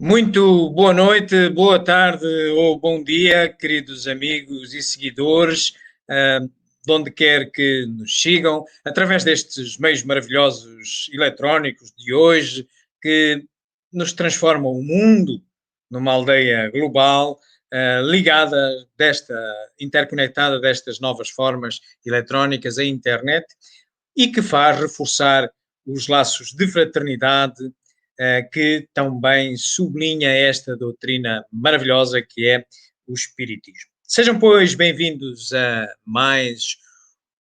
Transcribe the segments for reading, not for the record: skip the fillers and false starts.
Muito boa noite, boa tarde ou bom dia, queridos amigos e seguidores, de onde quer que nos sigam, através destes meios maravilhosos eletrónicos de hoje, que nos transformam o mundo numa aldeia global, ligada interconectada destas novas formas eletrónicas, a internet, e que faz reforçar os laços de fraternidade, que também sublinha esta doutrina maravilhosa que é o Espiritismo. Sejam, pois, bem-vindos a mais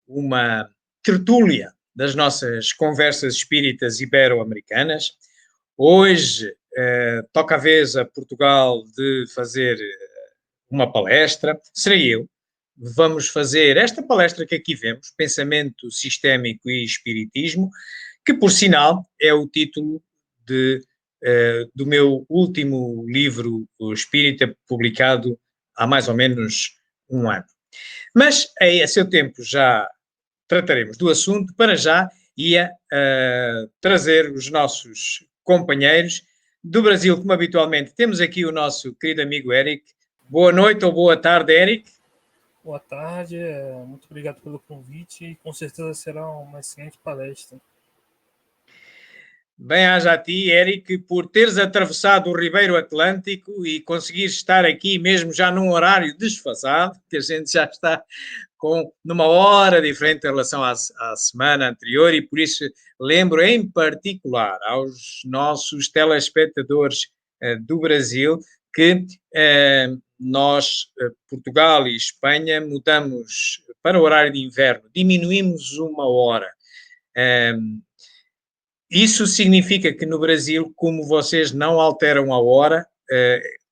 uma tertúlia das nossas conversas espíritas ibero-americanas. Hoje toca a vez a Portugal de fazer uma palestra, serei eu. Vamos fazer esta palestra que aqui vemos, Pensamento Sistémico e Espiritismo, que, por sinal, é o título do meu último livro espírita, publicado há mais ou menos um ano. Mas, a seu tempo, já trataremos do assunto. Para já, ia trazer os nossos companheiros do Brasil, como habitualmente. Temos aqui o nosso querido amigo Eric. Boa noite ou boa tarde, Eric. Boa tarde, muito obrigado pelo convite e com certeza será uma excelente palestra. Bem-aja a ti, Eric, por teres atravessado o Ribeiro Atlântico e conseguires estar aqui mesmo já num horário desfasado, que a gente já está numa hora diferente em relação à semana anterior, e por isso lembro em particular aos nossos telespectadores do Brasil que nós, Portugal e Espanha, mudamos para o horário de inverno, diminuímos uma hora. Isso significa que no Brasil, como vocês não alteram a hora,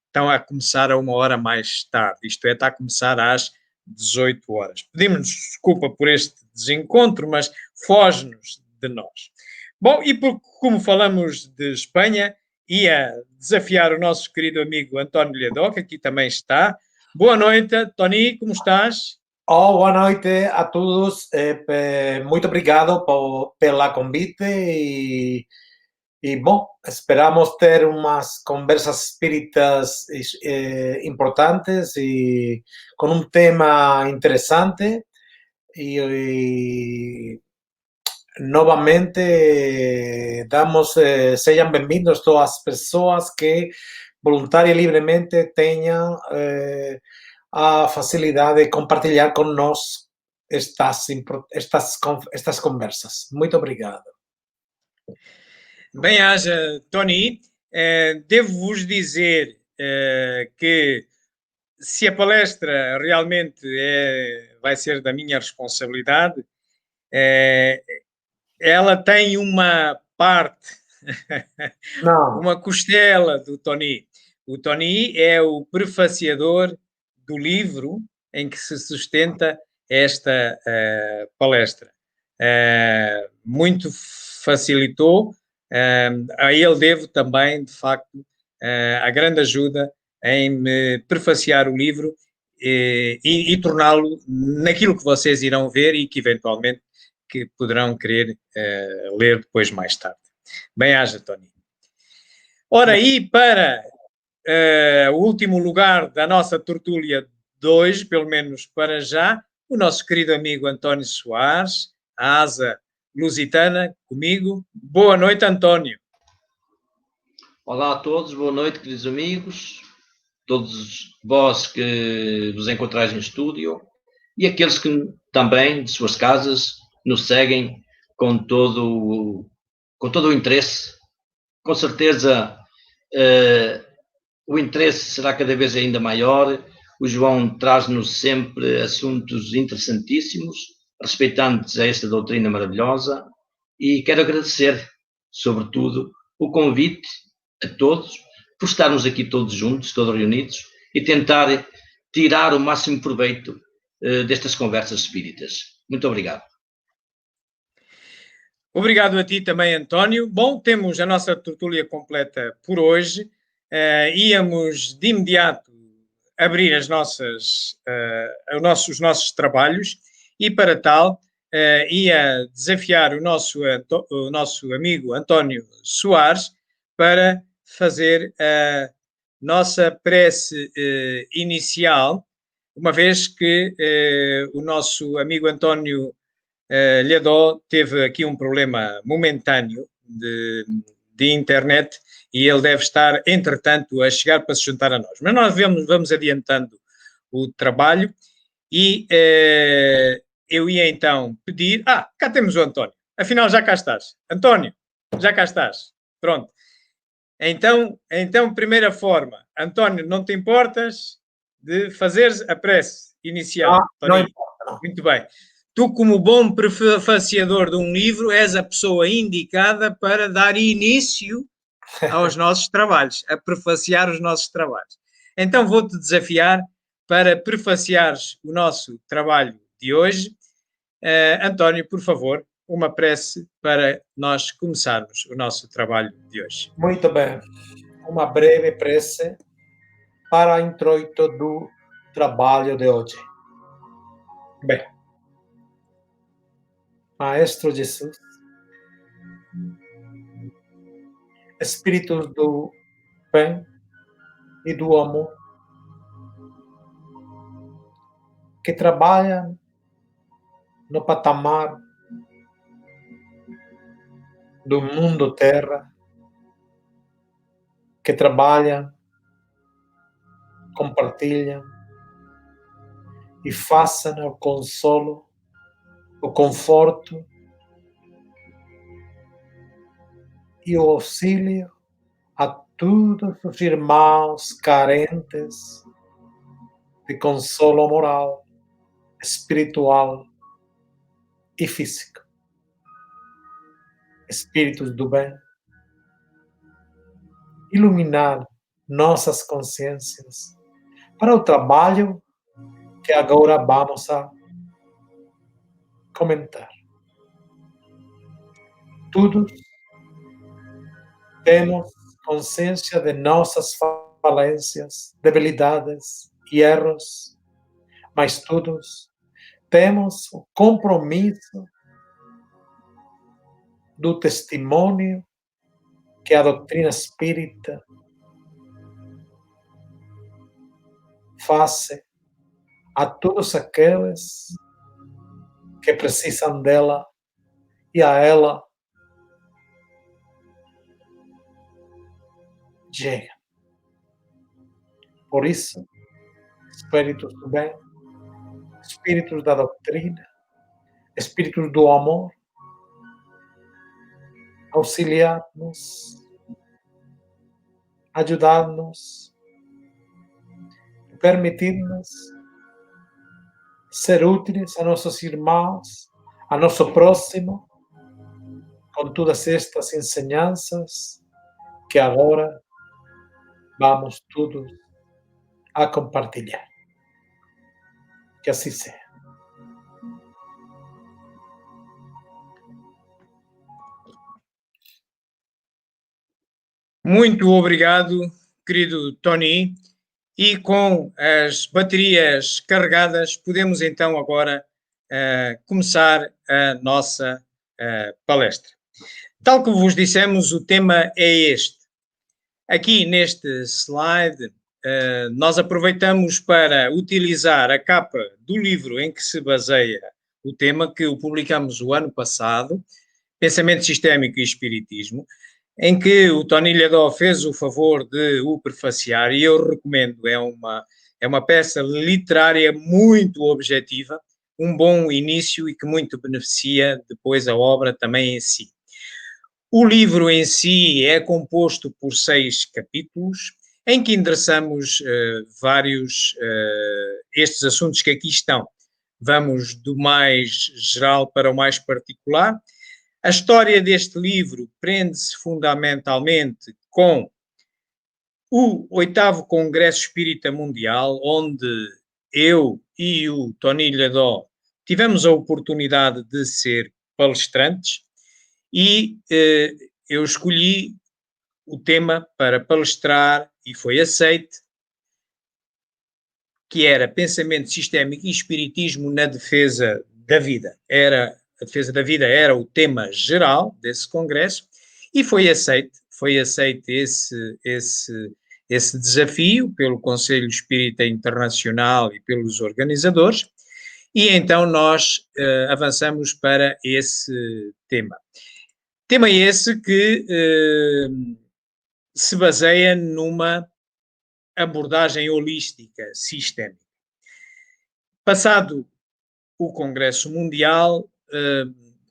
estão a começar a uma hora mais tarde, isto é, está a começar às 18 horas. Pedimos desculpa por este desencontro, mas foge-nos de nós. Bom, e como falamos de Espanha, ia desafiar o nosso querido amigo António Lhadó, que aqui também está. Boa noite, Tony, como estás? Boa noite a todos. Muito obrigado pela convite bom, esperamos ter umas conversas espíritas importantes e com um tema interessante e novamente sejam bem-vindos todas as pessoas que voluntária e livremente tenham a facilidade de compartilhar conosco estas conversas. Muito obrigado. Bem-aja, Tony. Devo-vos dizer que se a palestra realmente vai ser da minha responsabilidade, ela tem uma parte, uma costela do Tony. O Tony é o prefaciador do livro em que se sustenta esta palestra. Muito facilitou, a ele devo também, de facto, a grande ajuda em me prefaciar o livro e torná-lo naquilo que vocês irão ver e que eventualmente que poderão querer ler depois mais tarde. Bem-aja, Tony. Ora, e para o último lugar da nossa tertúlia de hoje, pelo menos para já, o nosso querido amigo António Soares, a asa lusitana, comigo. Boa noite, António. Olá a todos, boa noite, queridos amigos, todos vós que vos encontrais no estúdio e aqueles que também, de suas casas, nos seguem com todo o interesse. Com certeza o interesse será cada vez ainda maior. O João traz-nos sempre assuntos interessantíssimos, respeitantes a esta doutrina maravilhosa, e quero agradecer, sobretudo, o convite a todos por estarmos aqui todos juntos, todos reunidos, e tentar tirar o máximo proveito destas conversas espíritas. Muito obrigado. Obrigado a ti também, António. Bom, temos a nossa tertúlia completa por hoje. Íamos de imediato abrir os nossos trabalhos e, para tal, ia desafiar o nosso amigo António Soares para fazer a nossa prece inicial, uma vez que o nosso amigo António Lhadó teve aqui um problema momentâneo de internet e ele deve estar, entretanto, a chegar para se juntar a nós. Mas nós vamos adiantando o trabalho e eu ia então pedir... cá temos o António. Afinal, já cá estás. António, já cá estás. Pronto. Então, primeira forma. António, não te importas de fazeres a prece inicial? Não importa, não. Muito bem. Tu, como bom prefaciador de um livro, és a pessoa indicada para dar início aos nossos trabalhos, a prefaciar os nossos trabalhos. Então, vou-te desafiar para prefaciares o nosso trabalho de hoje. António, por favor, uma prece para nós começarmos o nosso trabalho de hoje. Muito bem. Uma breve prece para o introito do trabalho de hoje. Bem, Maestro Jesus, Espíritos do bem e do amor, que trabalham no patamar do mundo terra, que trabalham, compartilham e façam o consolo, o conforto e o auxílio a todos os irmãos carentes de consolo moral, espiritual e físico. Espíritos do bem, iluminar nossas consciências para o trabalho que agora vamos a comentar. Todos temos consciência de nossas falências, debilidades e erros, mas todos temos o compromisso do testemunho que a doutrina espírita faz a todos aqueles que precisam dela e a ela chega. Por isso, espíritos do bem, espíritos da doutrina, espíritos do amor, auxiliar-nos, ajudar-nos, permitir-nos ser úteis a nossos irmãos, a nosso próximo, com todas estas ensinanças que agora vamos todos a compartilhar. Que assim seja. Muito obrigado, querido Tony. E com as baterias carregadas, podemos então agora começar a nossa palestra. Tal como vos dissemos, o tema é este. Aqui neste slide, nós aproveitamos para utilizar a capa do livro em que se baseia o tema, que o publicamos o ano passado, Pensamento Sistémico e Espiritismo, em que o Tony Lhadó fez o favor de o prefaciar, e eu recomendo, é uma peça literária muito objetiva, um bom início e que muito beneficia depois a obra também em si. O livro em si é composto por 6 capítulos, em que endereçamos vários estes assuntos que aqui estão. Vamos do mais geral para o mais particular. A história deste livro prende-se fundamentalmente com o 8º Congresso Espírita Mundial, onde eu e o Tony Lhadó tivemos a oportunidade de ser palestrantes e eu escolhi o tema para palestrar e foi aceite, que era Pensamento Sistémico e Espiritismo na Defesa da Vida. A defesa da vida era o tema geral desse congresso e foi aceite, foi aceito esse desafio pelo Conselho Espírita Internacional e pelos organizadores, e então nós avançamos para esse tema. Tema esse que se baseia numa abordagem holística, sistémica. Passado o Congresso Mundial,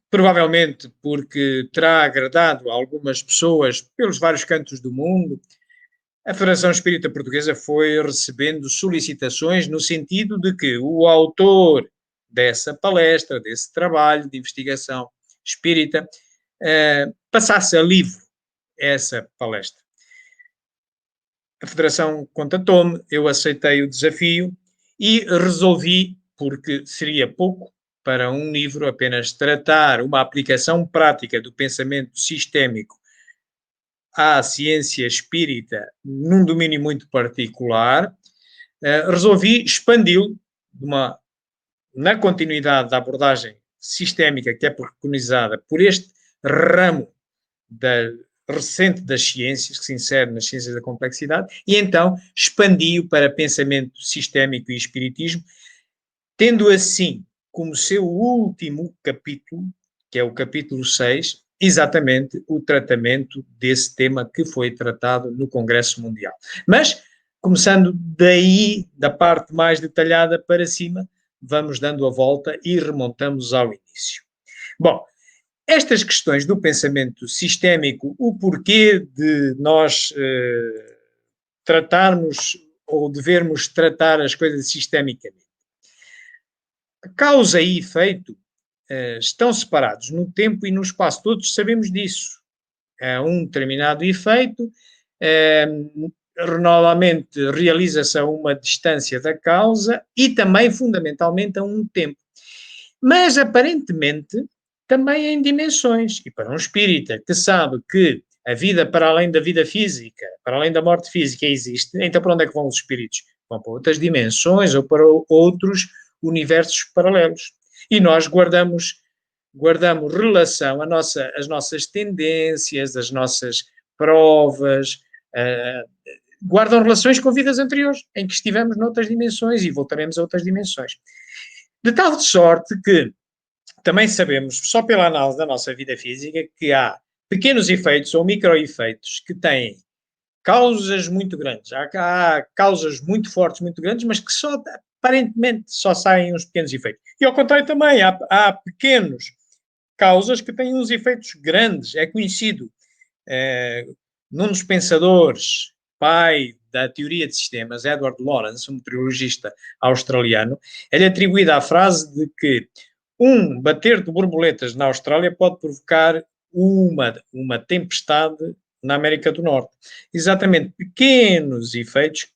provavelmente porque terá agradado a algumas pessoas pelos vários cantos do mundo, a Federação Espírita Portuguesa foi recebendo solicitações no sentido de que o autor dessa palestra, desse trabalho de investigação espírita, passasse a livro essa palestra. A Federação contatou-me, eu aceitei o desafio e resolvi, porque seria pouco para um livro apenas tratar uma aplicação prática do pensamento sistémico à ciência espírita num domínio muito particular, resolvi expandi-lo na continuidade da abordagem sistémica que é preconizada por este ramo recente das ciências, que se insere nas ciências da complexidade, e então expandi-o para pensamento sistémico e espiritismo, tendo assim como seu último capítulo, que é o capítulo 6, exatamente o tratamento desse tema que foi tratado no Congresso Mundial. Mas, começando daí, da parte mais detalhada para cima, vamos dando a volta e remontamos ao início. Bom, estas questões do pensamento sistémico, o porquê de nós tratarmos ou devermos tratar as coisas sistemicamente. Causa e efeito estão separados no tempo e no espaço, todos sabemos disso. Há um determinado efeito, normalmente realiza-se a uma distância da causa e também, fundamentalmente, a um tempo. Mas, aparentemente, também em dimensões. E para um espírita que sabe que a vida para além da vida física, para além da morte física existe, então para onde é que vão os espíritos? Vão para outras dimensões ou para outros universos paralelos. E nós guardamos relação às nossas tendências, às nossas provas, guardam relações com vidas anteriores, em que estivemos noutras dimensões e voltaremos a outras dimensões. De tal sorte que também sabemos, só pela análise da nossa vida física, que há pequenos efeitos ou microefeitos que têm causas muito grandes. Há causas muito fortes, muito grandes, mas que aparentemente só saem uns pequenos efeitos. E ao contrário também, há pequenos causas que têm uns efeitos grandes. É conhecido num dos pensadores, pai da teoria de sistemas, Edward Lorenz, um meteorologista australiano, ele é atribuído à frase de que um bater de borboletas na Austrália pode provocar uma tempestade na América do Norte. Exatamente, pequenos efeitos,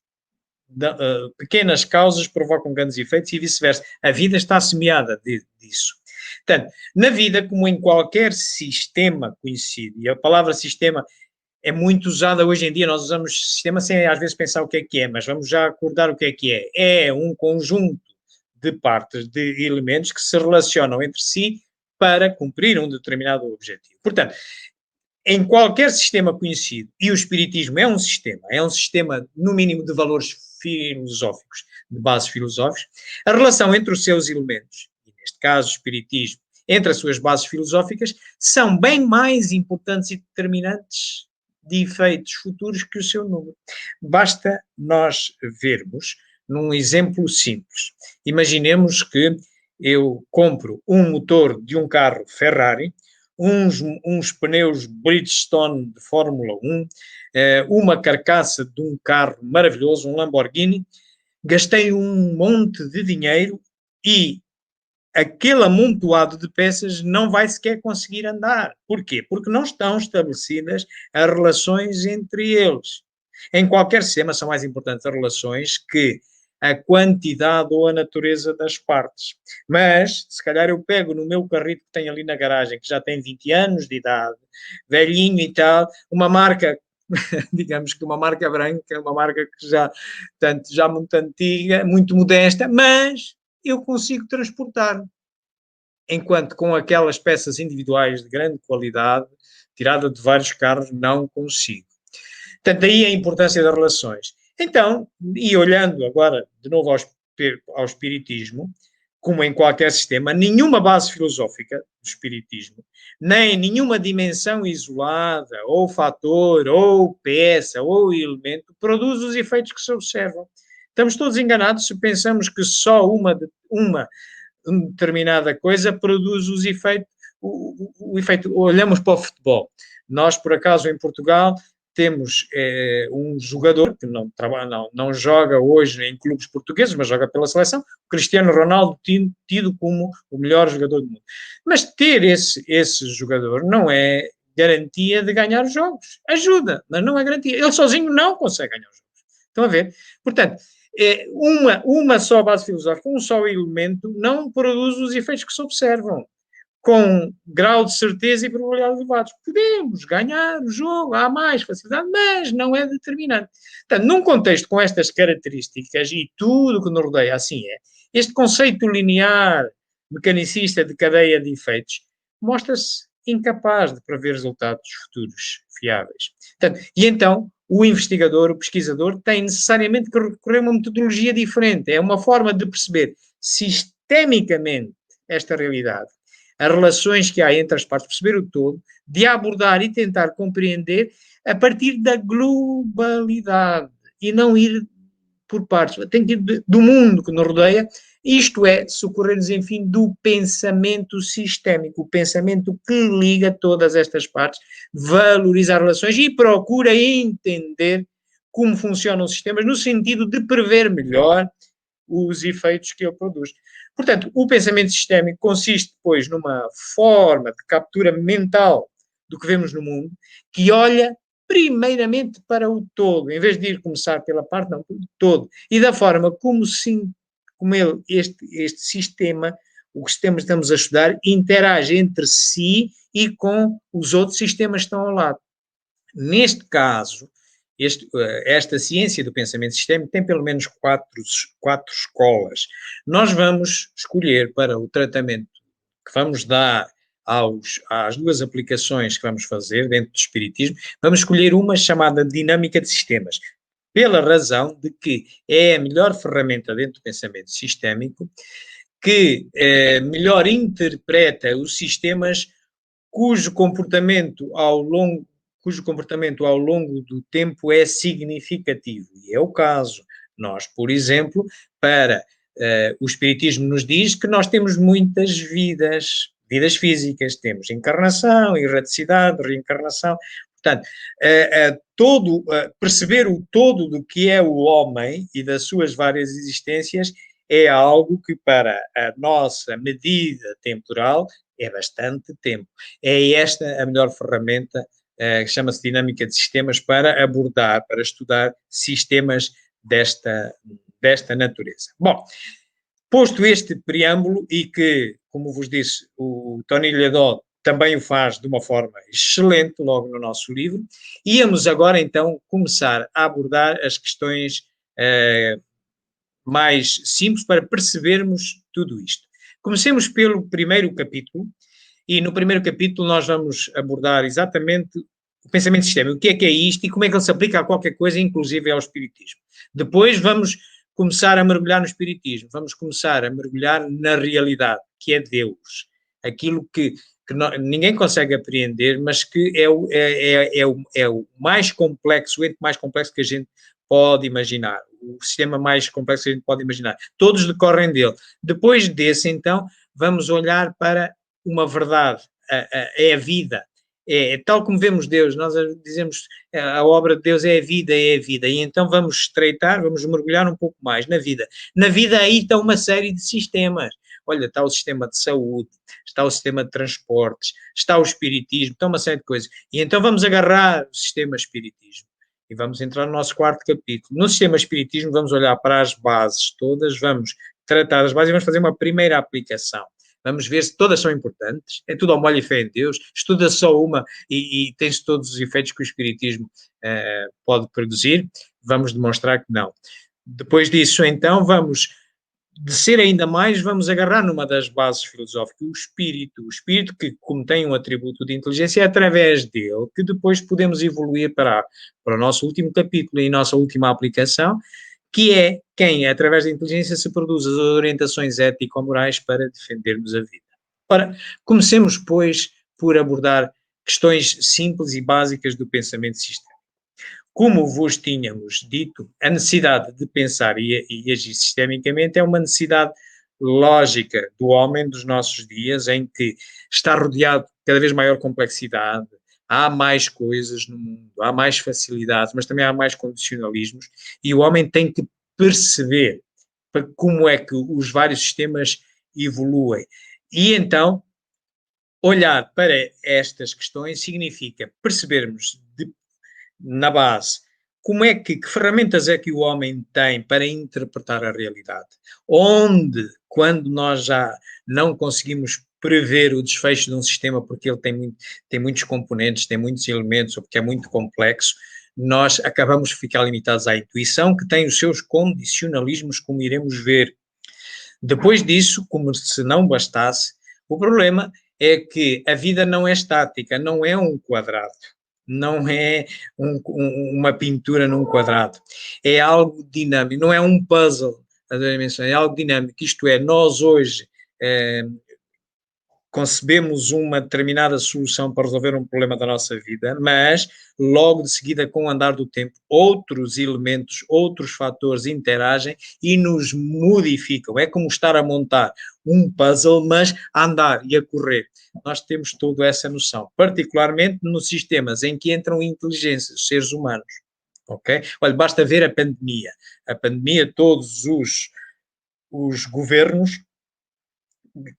pequenas causas provocam grandes efeitos e vice-versa. A vida está semeada disso. Portanto, na vida, como em qualquer sistema conhecido, e a palavra sistema é muito usada hoje em dia, nós usamos sistema sem às vezes pensar o que é, mas vamos já acordar o que é. É um conjunto de partes, de elementos que se relacionam entre si para cumprir um determinado objetivo. Portanto, em qualquer sistema conhecido, e o espiritismo é um sistema no mínimo de valores filosóficos, de bases filosóficas, a relação entre os seus elementos, e neste caso o espiritismo, entre as suas bases filosóficas, são bem mais importantes e determinantes de efeitos futuros que o seu número. Basta nós vermos num exemplo simples. Imaginemos que eu compro um motor de um carro Ferrari, uns pneus Bridgestone de Fórmula 1, uma carcaça de um carro maravilhoso, um Lamborghini, gastei um monte de dinheiro e aquele amontoado de peças não vai sequer conseguir andar. Porquê? Porque não estão estabelecidas as relações entre eles. Em qualquer sistema são mais importantes as relações que a quantidade ou a natureza das partes. Mas, se calhar eu pego no meu carrito que tenho ali na garagem, que já tem 20 anos de idade, velhinho e tal, uma marca, digamos que uma marca branca, uma marca que já muito antiga, muito modesta, mas eu consigo transportar. Enquanto com aquelas peças individuais de grande qualidade, tirada de vários carros, não consigo. Portanto, daí a importância das relações. Então, e olhando agora de novo ao espiritismo, como em qualquer sistema, nenhuma base filosófica do espiritismo, nem nenhuma dimensão isolada, ou fator, ou peça, ou elemento, produz os efeitos que se observam. Estamos todos enganados se pensamos que só uma determinada coisa produz os efeitos. O efeito, olhamos para o futebol. Nós, por acaso, em Portugal, temos um jogador que não joga hoje em clubes portugueses, mas joga pela seleção, o Cristiano Ronaldo, tido como o melhor jogador do mundo. Mas ter esse jogador não é garantia de ganhar os jogos. Ajuda, mas não é garantia. Ele sozinho não consegue ganhar os jogos. Estão a ver? Portanto, uma só base filosófica, um só elemento, não produz os efeitos que se observam com grau de certeza e probabilidade elevados. Podemos ganhar o jogo, há mais facilidade, mas não é determinante. Portanto, num contexto com estas características e tudo o que nos rodeia assim este conceito linear, mecanicista de cadeia de efeitos, mostra-se incapaz de prever resultados futuros fiáveis. Portanto, e então, o investigador, o pesquisador, tem necessariamente que recorrer a uma metodologia diferente. É uma forma de perceber sistemicamente esta realidade, as relações que há entre as partes, perceber o todo, de abordar e tentar compreender a partir da globalidade e não ir por partes. Tem que ir do mundo que nos rodeia, isto é, socorrer-nos, enfim, do pensamento sistémico, o pensamento que liga todas estas partes, valoriza as relações e procura entender como funcionam os sistemas no sentido de prever melhor os efeitos que ele produz. Portanto, o pensamento sistémico consiste, depois, numa forma de captura mental do que vemos no mundo, que olha primeiramente para o todo, em vez de ir começar pela parte, não, pelo todo. E da forma como este sistema, o sistema que estamos a estudar, interage entre si e com os outros sistemas que estão ao lado. Neste caso, esta ciência do pensamento sistémico tem pelo menos quatro escolas. Nós vamos escolher para o tratamento que vamos dar às duas aplicações que vamos fazer dentro do espiritismo, vamos escolher uma chamada dinâmica de sistemas, pela razão de que é a melhor ferramenta dentro do pensamento sistémico, que melhor interpreta os sistemas cujo comportamento ao longo do tempo é significativo. E é o caso. Nós, por exemplo, o Espiritismo nos diz que nós temos muitas vidas físicas, temos encarnação, erraticidade, reencarnação. Portanto, perceber o todo do que é o homem e das suas várias existências é algo que, para a nossa medida temporal, é bastante tempo. É esta a melhor ferramenta, que chama-se dinâmica de sistemas, para abordar, para estudar sistemas desta natureza. Bom, posto este preâmbulo, e que, como vos disse, o Tony Lledó também o faz de uma forma excelente logo no nosso livro, íamos agora então começar a abordar as questões mais simples para percebermos tudo isto. Comecemos pelo primeiro capítulo, e no primeiro capítulo nós vamos abordar exatamente o pensamento sistémico, o que é isto e como é que ele se aplica a qualquer coisa, inclusive ao espiritismo. Depois vamos começar a mergulhar no espiritismo, vamos começar a mergulhar na realidade, que é Deus, aquilo que ninguém consegue apreender, mas que é o mais complexo, o ente mais complexo que a gente pode imaginar, o sistema mais complexo que a gente pode imaginar. Todos decorrem dele. Depois desse, então, vamos olhar para uma verdade, é a vida. É tal como vemos Deus, nós dizemos a obra de Deus é a vida, e então vamos estreitar, vamos mergulhar um pouco mais na vida. Na vida aí está uma série de sistemas. Olha, está o sistema de saúde, está o sistema de transportes, está o espiritismo, está uma série de coisas. E então vamos agarrar o sistema espiritismo e vamos entrar no nosso quarto capítulo. No sistema espiritismo vamos olhar para as bases todas, vamos tratar as bases e vamos fazer uma primeira aplicação. Vamos ver se todas são importantes, é tudo ao molho e fé em Deus, estuda só uma e tem-se todos os efeitos que o espiritismo pode produzir, vamos demonstrar que não. Depois disso, então, vamos de ser ainda mais, vamos agarrar numa das bases filosóficas, o espírito que, como tem um atributo de inteligência, é através dele que depois podemos evoluir para o nosso último capítulo e nossa última aplicação, que é quem, através da inteligência, se produz as orientações ético-morais para defendermos a vida. Ora, comecemos, pois, por abordar questões simples e básicas do pensamento sistémico. Como vos tínhamos dito, a necessidade de pensar e agir sistemicamente é uma necessidade lógica do homem dos nossos dias, em que está rodeado de cada vez maior complexidade, há mais coisas no mundo, há mais facilidades, mas também há mais condicionalismos, e o homem tem que perceber como é que os vários sistemas evoluem. E então, olhar para estas questões significa percebermos na base como é que ferramentas é que o homem tem para interpretar a realidade, onde, quando nós já não conseguimos prever o desfecho de um sistema porque ele tem muitos componentes, tem muitos elementos, ou porque é muito complexo, nós acabamos de ficar limitados à intuição, que tem os seus condicionalismos, como iremos ver. Depois disso, como se não bastasse, o problema é que a vida não é estática, não é um quadrado, não é uma pintura num quadrado, é algo dinâmico, não é um puzzle, é algo dinâmico, isto é, nós hoje concebemos uma determinada solução para resolver um problema da nossa vida, mas logo de seguida, com o andar do tempo, outros elementos, outros fatores interagem e nos modificam. É como estar a montar um puzzle, mas a andar e a correr. Nós temos toda essa noção, particularmente nos sistemas em que entram inteligências, seres humanos. Ok? Olha, basta ver a pandemia. A pandemia, todos os governos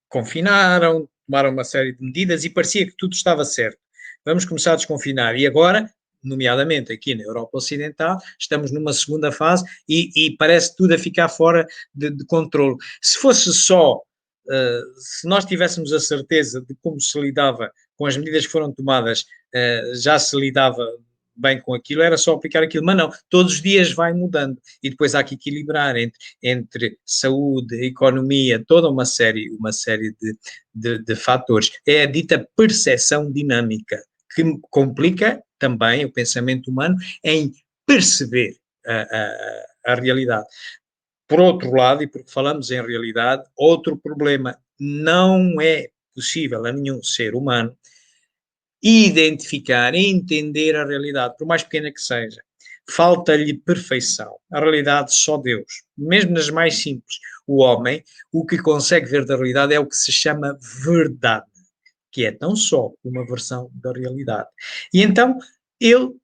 confinaram, tomaram uma série de medidas e parecia que tudo estava certo. Vamos começar a desconfinar. E agora, nomeadamente aqui na Europa Ocidental, estamos numa segunda fase e parece tudo a ficar fora de controle. Se fosse só, se nós tivéssemos a certeza de como se lidava com as medidas que foram tomadas, já se lidava bem com aquilo, era só aplicar aquilo, mas não, todos os dias vai mudando e depois há que equilibrar entre saúde, economia, toda uma série de fatores. É a dita percepção dinâmica, que complica também o pensamento humano em perceber a realidade. Por outro lado, e porque falamos em realidade, outro problema, não é possível a nenhum ser humano identificar e entender a realidade, por mais pequena que seja. Falta-lhe perfeição. A realidade só Deus. Mesmo nas mais simples. O homem, o que consegue ver da realidade é o que se chama verdade, que é tão só uma versão da realidade. E então, ele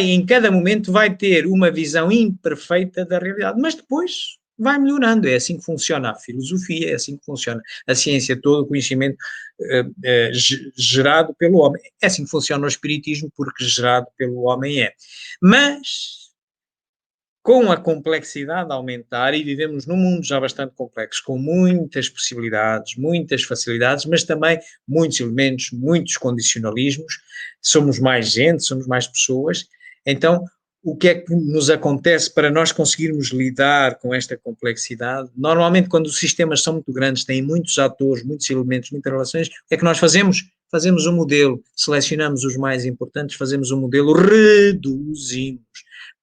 em cada momento, vai ter uma visão imperfeita da realidade, mas depois vai melhorando. É assim que funciona a filosofia, é assim que funciona a ciência toda, o conhecimento gerado pelo homem. É assim que funciona o espiritismo, porque gerado pelo homem é. Mas, com a complexidade a aumentar, e vivemos num mundo já bastante complexo, com muitas possibilidades, muitas facilidades, mas também muitos elementos, muitos condicionalismos, somos mais gente, somos mais pessoas, então o que é que nos acontece para nós conseguirmos lidar com esta complexidade? Normalmente, quando os sistemas são muito grandes, têm muitos atores, muitos elementos, muitas relações, o que é que nós fazemos? Fazemos um modelo, selecionamos os mais importantes, fazemos um modelo, reduzimos,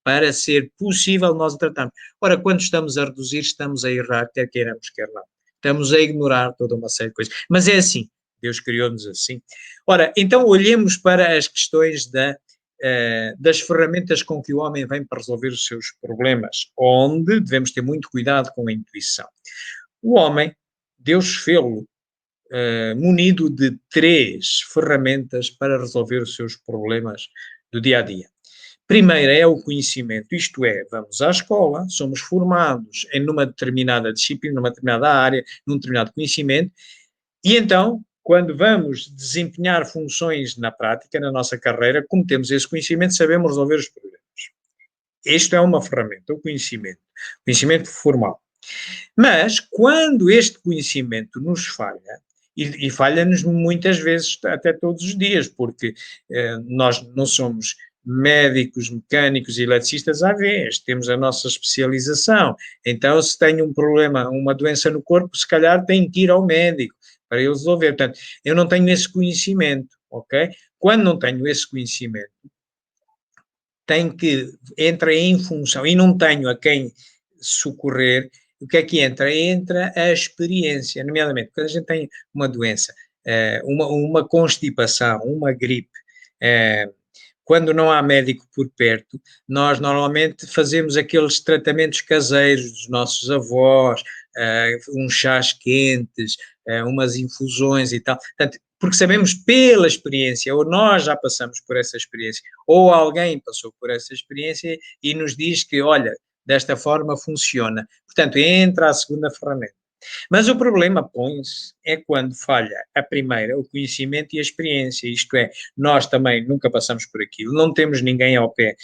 para ser possível nós o tratarmos. Ora, quando estamos a reduzir, estamos a errar, quer queiramos, quer não. Estamos a ignorar toda uma série de coisas. Mas é assim, Deus criou-nos assim. Ora, então olhemos para as questões das ferramentas com que o homem vem para resolver os seus problemas, onde devemos ter muito cuidado com a intuição. O homem, Deus fê-lo munido de 3 ferramentas para resolver os seus problemas do dia a dia. Primeiro é o conhecimento, isto é, vamos à escola, somos formados em uma determinada disciplina, numa determinada área, num determinado conhecimento, e então, quando vamos desempenhar funções na prática, na nossa carreira, como temos esse conhecimento, sabemos resolver os problemas. Isto é uma ferramenta, o conhecimento formal. Mas, quando este conhecimento nos falha, e falha-nos muitas vezes, até todos os dias, porque nós não somos médicos, mecânicos e eletricistas à vez, temos a nossa especialização. Então, se tenho um problema, uma doença no corpo, se calhar tenho que ir ao médico para ele resolver. Portanto, eu não tenho esse conhecimento, ok? Quando não tenho esse conhecimento, tenho que, entra em função, e não tenho a quem socorrer, o que é que entra? Entra a experiência, nomeadamente, quando a gente tem uma doença, uma constipação, uma gripe, quando não há médico por perto, nós normalmente fazemos aqueles tratamentos caseiros dos nossos avós, uns chás quentes, umas infusões e tal. Portanto, porque sabemos pela experiência, ou nós já passamos por essa experiência, ou alguém passou por essa experiência e nos diz que, olha, desta forma funciona. Portanto, entra a segunda ferramenta. Mas o problema põe-se é quando falha a primeira, o conhecimento e a experiência, isto é, nós também nunca passamos por aquilo, não temos ninguém ao pé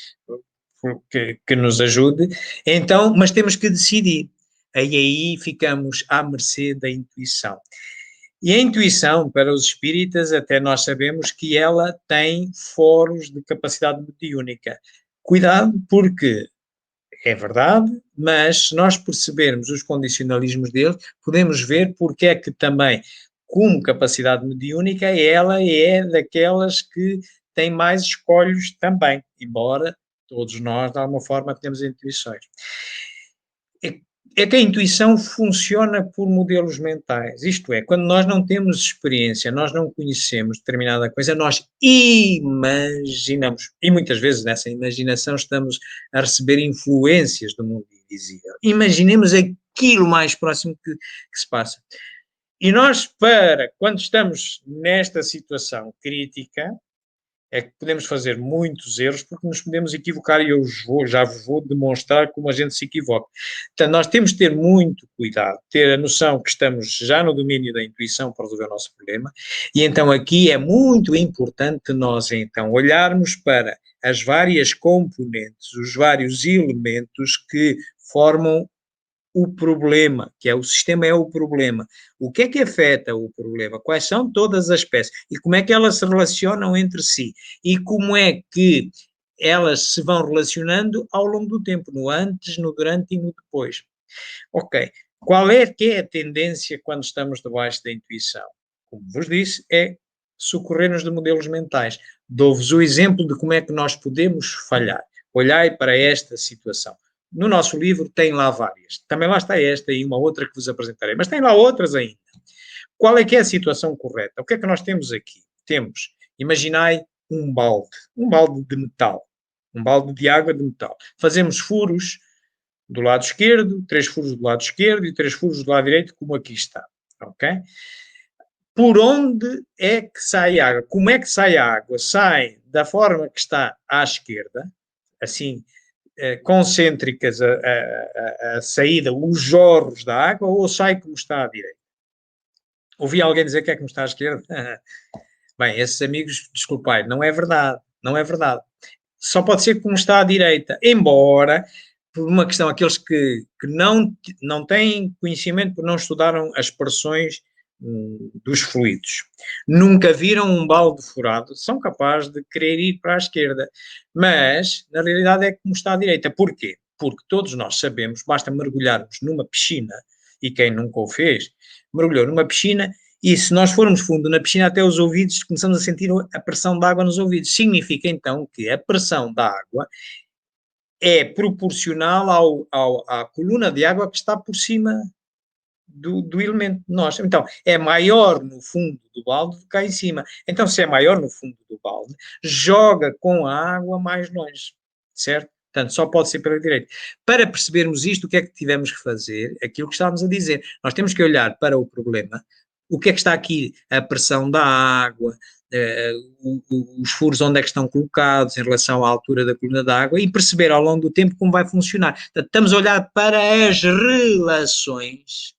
que nos ajude, então, mas temos que decidir. Aí ficamos à mercê da intuição. E a intuição, para os espíritas, até nós sabemos que ela tem foros de capacidade mediúnica. Cuidado, porque é verdade, mas se nós percebermos os condicionalismos dele, podemos ver porque é que também, como capacidade mediúnica, ela é daquelas que tem mais escolhos também, embora todos nós, de alguma forma, tenhamos intuições. É que a intuição funciona por modelos mentais, isto é, quando nós não temos experiência, nós não conhecemos determinada coisa, nós imaginamos, e muitas vezes nessa imaginação estamos a receber influências do mundo invisível. Imaginemos aquilo mais próximo que se passa. E nós, quando estamos nesta situação crítica, é que podemos fazer muitos erros porque nos podemos equivocar e eu já vos vou demonstrar como a gente se equivoca. Portanto, nós temos de ter muito cuidado, ter a noção que estamos já no domínio da intuição para resolver o nosso problema e então aqui é muito importante nós então olharmos para as várias componentes, os vários elementos que formam o problema, que é o sistema é o problema. O que é que afeta o problema? Quais são todas as peças? E como é que elas se relacionam entre si? E como é que elas se vão relacionando ao longo do tempo, no antes, no durante e no depois? Ok. Qual é que é a tendência quando estamos debaixo da intuição? Como vos disse, é socorrer-nos de modelos mentais. Dou-vos o exemplo de como é que nós podemos falhar. Olhai para esta situação. No nosso livro tem lá várias. Também lá está esta e uma outra que vos apresentarei, mas tem lá outras ainda. Qual é que é a situação correta? O que é que nós temos aqui? Temos, imaginai um balde de metal, um balde de água de metal. Fazemos furos do lado esquerdo, 3 furos do lado esquerdo e 3 furos do lado direito, como aqui está, ok? Por onde é que sai a água? Como é que sai a água? Sai da forma que está à esquerda, assim, concêntricas a saída, os jorros da água, ou sai como está à direita? Ouvi alguém dizer que é como está à esquerda? Bem, esses amigos, desculpai, não é verdade, não é verdade. Só pode ser como está à direita, embora, por uma questão, aqueles que não têm conhecimento, porque não estudaram as pressões dos fluidos. Nunca viram um balde furado, são capazes de querer ir para a esquerda, mas na realidade é como está à direita. Porquê? Porque todos nós sabemos, basta mergulharmos numa piscina, e quem nunca o fez, mergulhou numa piscina, e se nós formos fundo na piscina até os ouvidos, começamos a sentir a pressão da água nos ouvidos. Significa então que a pressão da água é proporcional à coluna de água que está por cima do elemento de nós. Então, é maior no fundo do balde do que cá em cima. Então, se é maior no fundo do balde, joga com a água mais longe, certo? Portanto, só pode ser pela direita. Para percebermos isto, o que é que tivemos que fazer? Aquilo que estávamos a dizer. Nós temos que olhar para o problema. O que é que está aqui? A pressão da água, os furos onde é que estão colocados em relação à altura da coluna d'água e perceber ao longo do tempo como vai funcionar. Portanto, estamos a olhar para as relações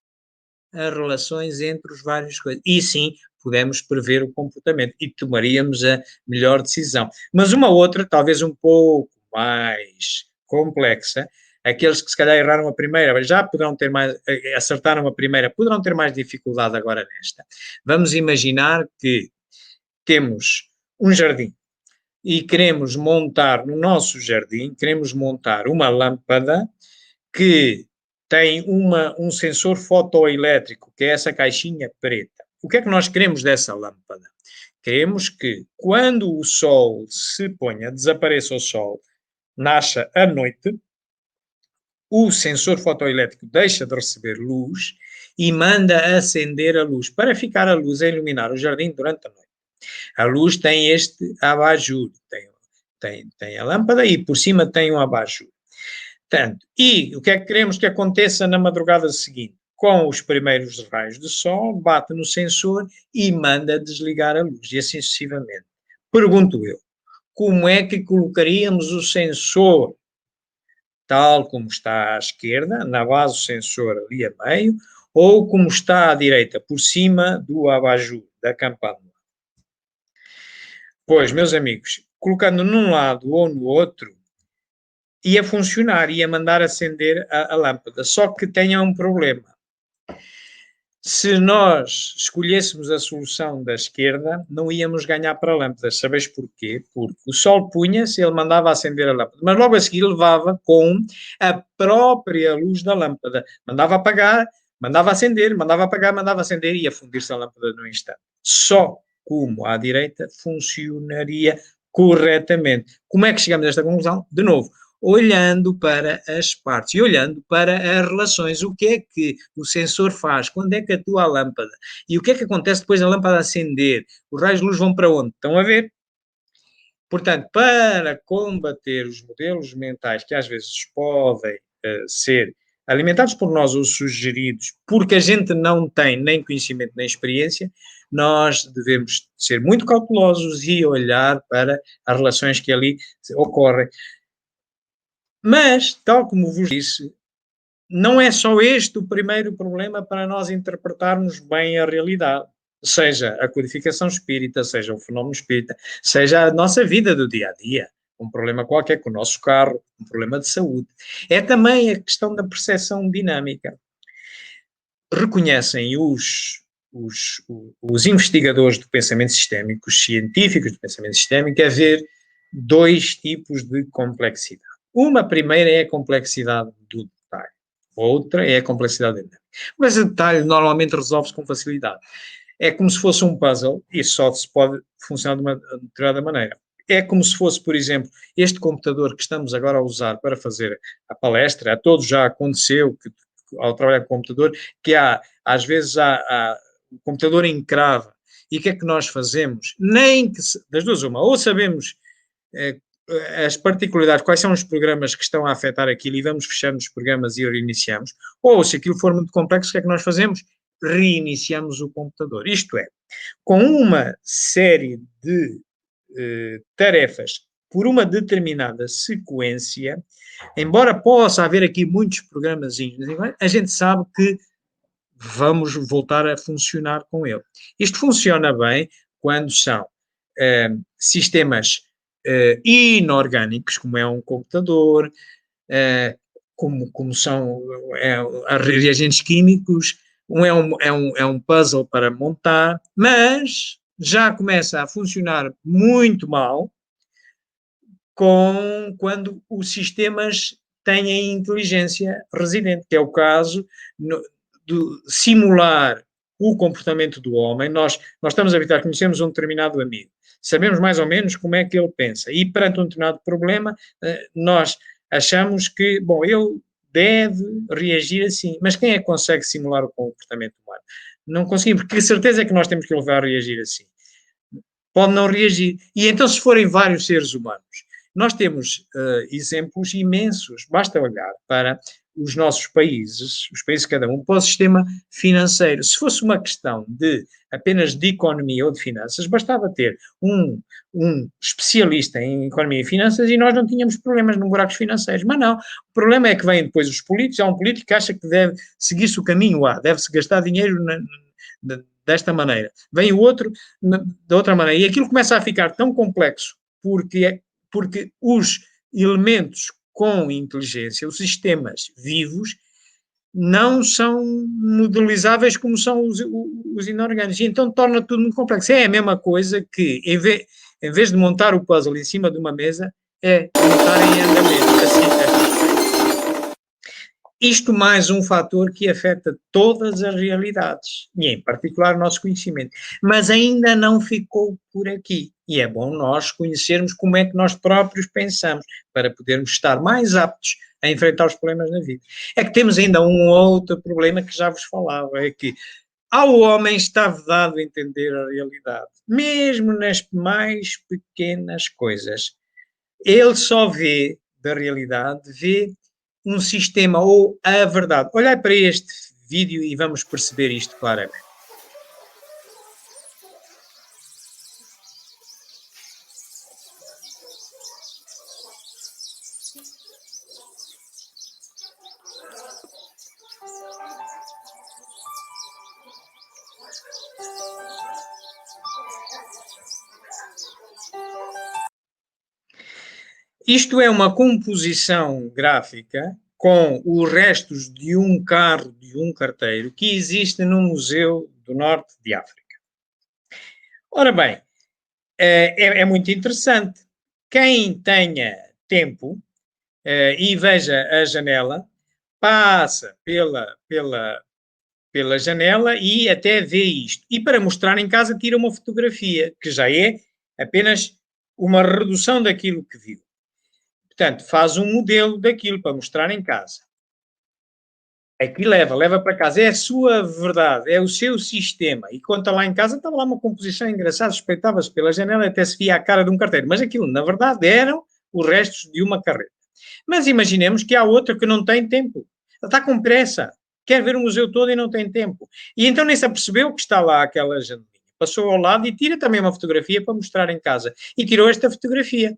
entre os vários coisas. E sim, podemos prever o comportamento e tomaríamos a melhor decisão. Mas uma outra, talvez um pouco mais complexa, aqueles que se calhar erraram a primeira, já poderão ter mais, acertaram a primeira, poderão ter mais dificuldade agora nesta. Vamos imaginar que temos um jardim e queremos montar no nosso jardim, queremos montar uma lâmpada que tem um sensor fotoelétrico, que é essa caixinha preta. O que é que nós queremos dessa lâmpada? Queremos que, quando o sol se ponha, desapareça o sol, nasça a noite, o sensor fotoelétrico deixa de receber luz e manda acender a luz, para ficar a luz a iluminar o jardim durante a noite. A luz tem este abajur, tem a lâmpada e por cima tem um abajur. Portanto, e o que é que queremos que aconteça na madrugada seguinte? Com os primeiros raios de sol, bate no sensor e manda desligar a luz, e assim sucessivamente. Pergunto eu, como é que colocaríamos o sensor tal como está à esquerda, na base do sensor ali a meio, ou como está à direita, por cima do abajur, da campana? Pois, meus amigos, colocando num lado ou no outro, ia funcionar, ia mandar acender a lâmpada. Só que tenha um problema. Se nós escolhêssemos a solução da esquerda, não íamos ganhar para lâmpadas. Sabeis porquê? Porque o sol punha-se, ele mandava acender a lâmpada, mas logo a seguir levava com a própria luz da lâmpada. Mandava apagar, mandava acender, mandava apagar, mandava acender e ia fundir-se a lâmpada no instante. Só como à direita funcionaria corretamente. Como é que chegamos a esta conclusão? De novo, olhando para as partes e olhando para as relações. O que é que o sensor faz? Quando é que atua a lâmpada? E o que é que acontece depois da lâmpada acender? Os raios de luz vão para onde? Estão a ver? Portanto, para combater os modelos mentais que às vezes podem ser alimentados por nós ou sugeridos, porque a gente não tem nem conhecimento nem experiência, nós devemos ser muito cautelosos e olhar para as relações que ali ocorrem. Mas, tal como vos disse, não é só este o primeiro problema para nós interpretarmos bem a realidade. Seja a codificação espírita, seja o fenómeno espírita, seja a nossa vida do dia a dia. Um problema qualquer com o nosso carro, um problema de saúde. É também a questão da percepção dinâmica. Reconhecem os investigadores do pensamento sistémico, os científicos do pensamento sistémico, haver dois tipos de complexidade. Uma primeira é a complexidade do detalhe, outra é a complexidade dinâmica. Mas o detalhe normalmente resolve-se com facilidade. É como se fosse um puzzle e só se pode funcionar de uma determinada maneira. É como se fosse, por exemplo, este computador que estamos agora a usar para fazer a palestra. A todos já aconteceu que, ao trabalhar com o computador, que às vezes o computador encrava. E o que é que nós fazemos? Nem que, das duas uma, ou sabemos as particularidades, quais são os programas que estão a afetar aquilo e vamos fechando os programas e reiniciamos, ou se aquilo for muito complexo, o que é que nós fazemos? Reiniciamos o computador. Isto é, com uma série de tarefas por uma determinada sequência, embora possa haver aqui muitos programas, a gente sabe que vamos voltar a funcionar com ele. Isto funciona bem quando são sistemas inorgânicos, como é um computador, como são reagentes químicos, é um puzzle para montar, mas já começa a funcionar muito mal quando os sistemas têm inteligência residente, que é o caso de simular o comportamento do homem. Nós estamos habituados, conhecemos um determinado amigo, sabemos mais ou menos como é que ele pensa, e perante um determinado problema, nós achamos que, bom, ele deve reagir assim, mas quem é que consegue simular o comportamento humano? Não conseguimos, porque a certeza é que nós temos que levar a reagir assim. Pode não reagir. E então, se forem vários seres humanos, nós temos exemplos imensos, basta olhar para os nossos países, os países de cada um, para o sistema financeiro. Se fosse uma questão apenas de economia ou de finanças, bastava ter um especialista em economia e finanças e nós não tínhamos problemas nos buracos financeiros. Mas não, o problema é que vêm depois os políticos, há um político que acha que deve seguir-se o caminho A, deve-se gastar dinheiro desta maneira. Vem o outro da outra maneira. E aquilo começa a ficar tão complexo porque os elementos com inteligência, os sistemas vivos, não são modelizáveis como são os inorgânicos. E então torna tudo muito complexo. É a mesma coisa que, em vez de montar o puzzle em cima de uma mesa, é montar em andamento. Assim. Isto mais um fator que afeta todas as realidades, e em particular o nosso conhecimento. Mas ainda não ficou por aqui. E é bom nós conhecermos como é que nós próprios pensamos, para podermos estar mais aptos a enfrentar os problemas da vida. É que temos ainda um outro problema que já vos falava, é que ao homem está vedado entender a realidade, mesmo nas mais pequenas coisas. Ele só vê da realidade, vê um sistema ou a verdade. Olhai para este vídeo e vamos perceber isto claramente. Isto é uma composição gráfica com os restos de um carro de um carteiro que existe no Museu do Norte de África. Ora bem, é muito interessante. Quem tenha tempo e veja a janela, passa pela janela e até vê isto. E para mostrar em casa, tira uma fotografia, que já é apenas uma redução daquilo que viu. Portanto, faz um modelo daquilo para mostrar em casa. Aqui leva para casa. É a sua verdade, é o seu sistema. E quando está lá em casa, estava lá uma composição engraçada, suspeitava-se pela janela, até se via a cara de um carteiro. Mas aquilo, na verdade, eram os restos de uma carreta. Mas imaginemos que há outra que não tem tempo. Ela está com pressa, quer ver o museu todo e não tem tempo. E então nem se apercebeu que está lá aquela janelinha. Passou ao lado e tira também uma fotografia para mostrar em casa. E tirou esta fotografia.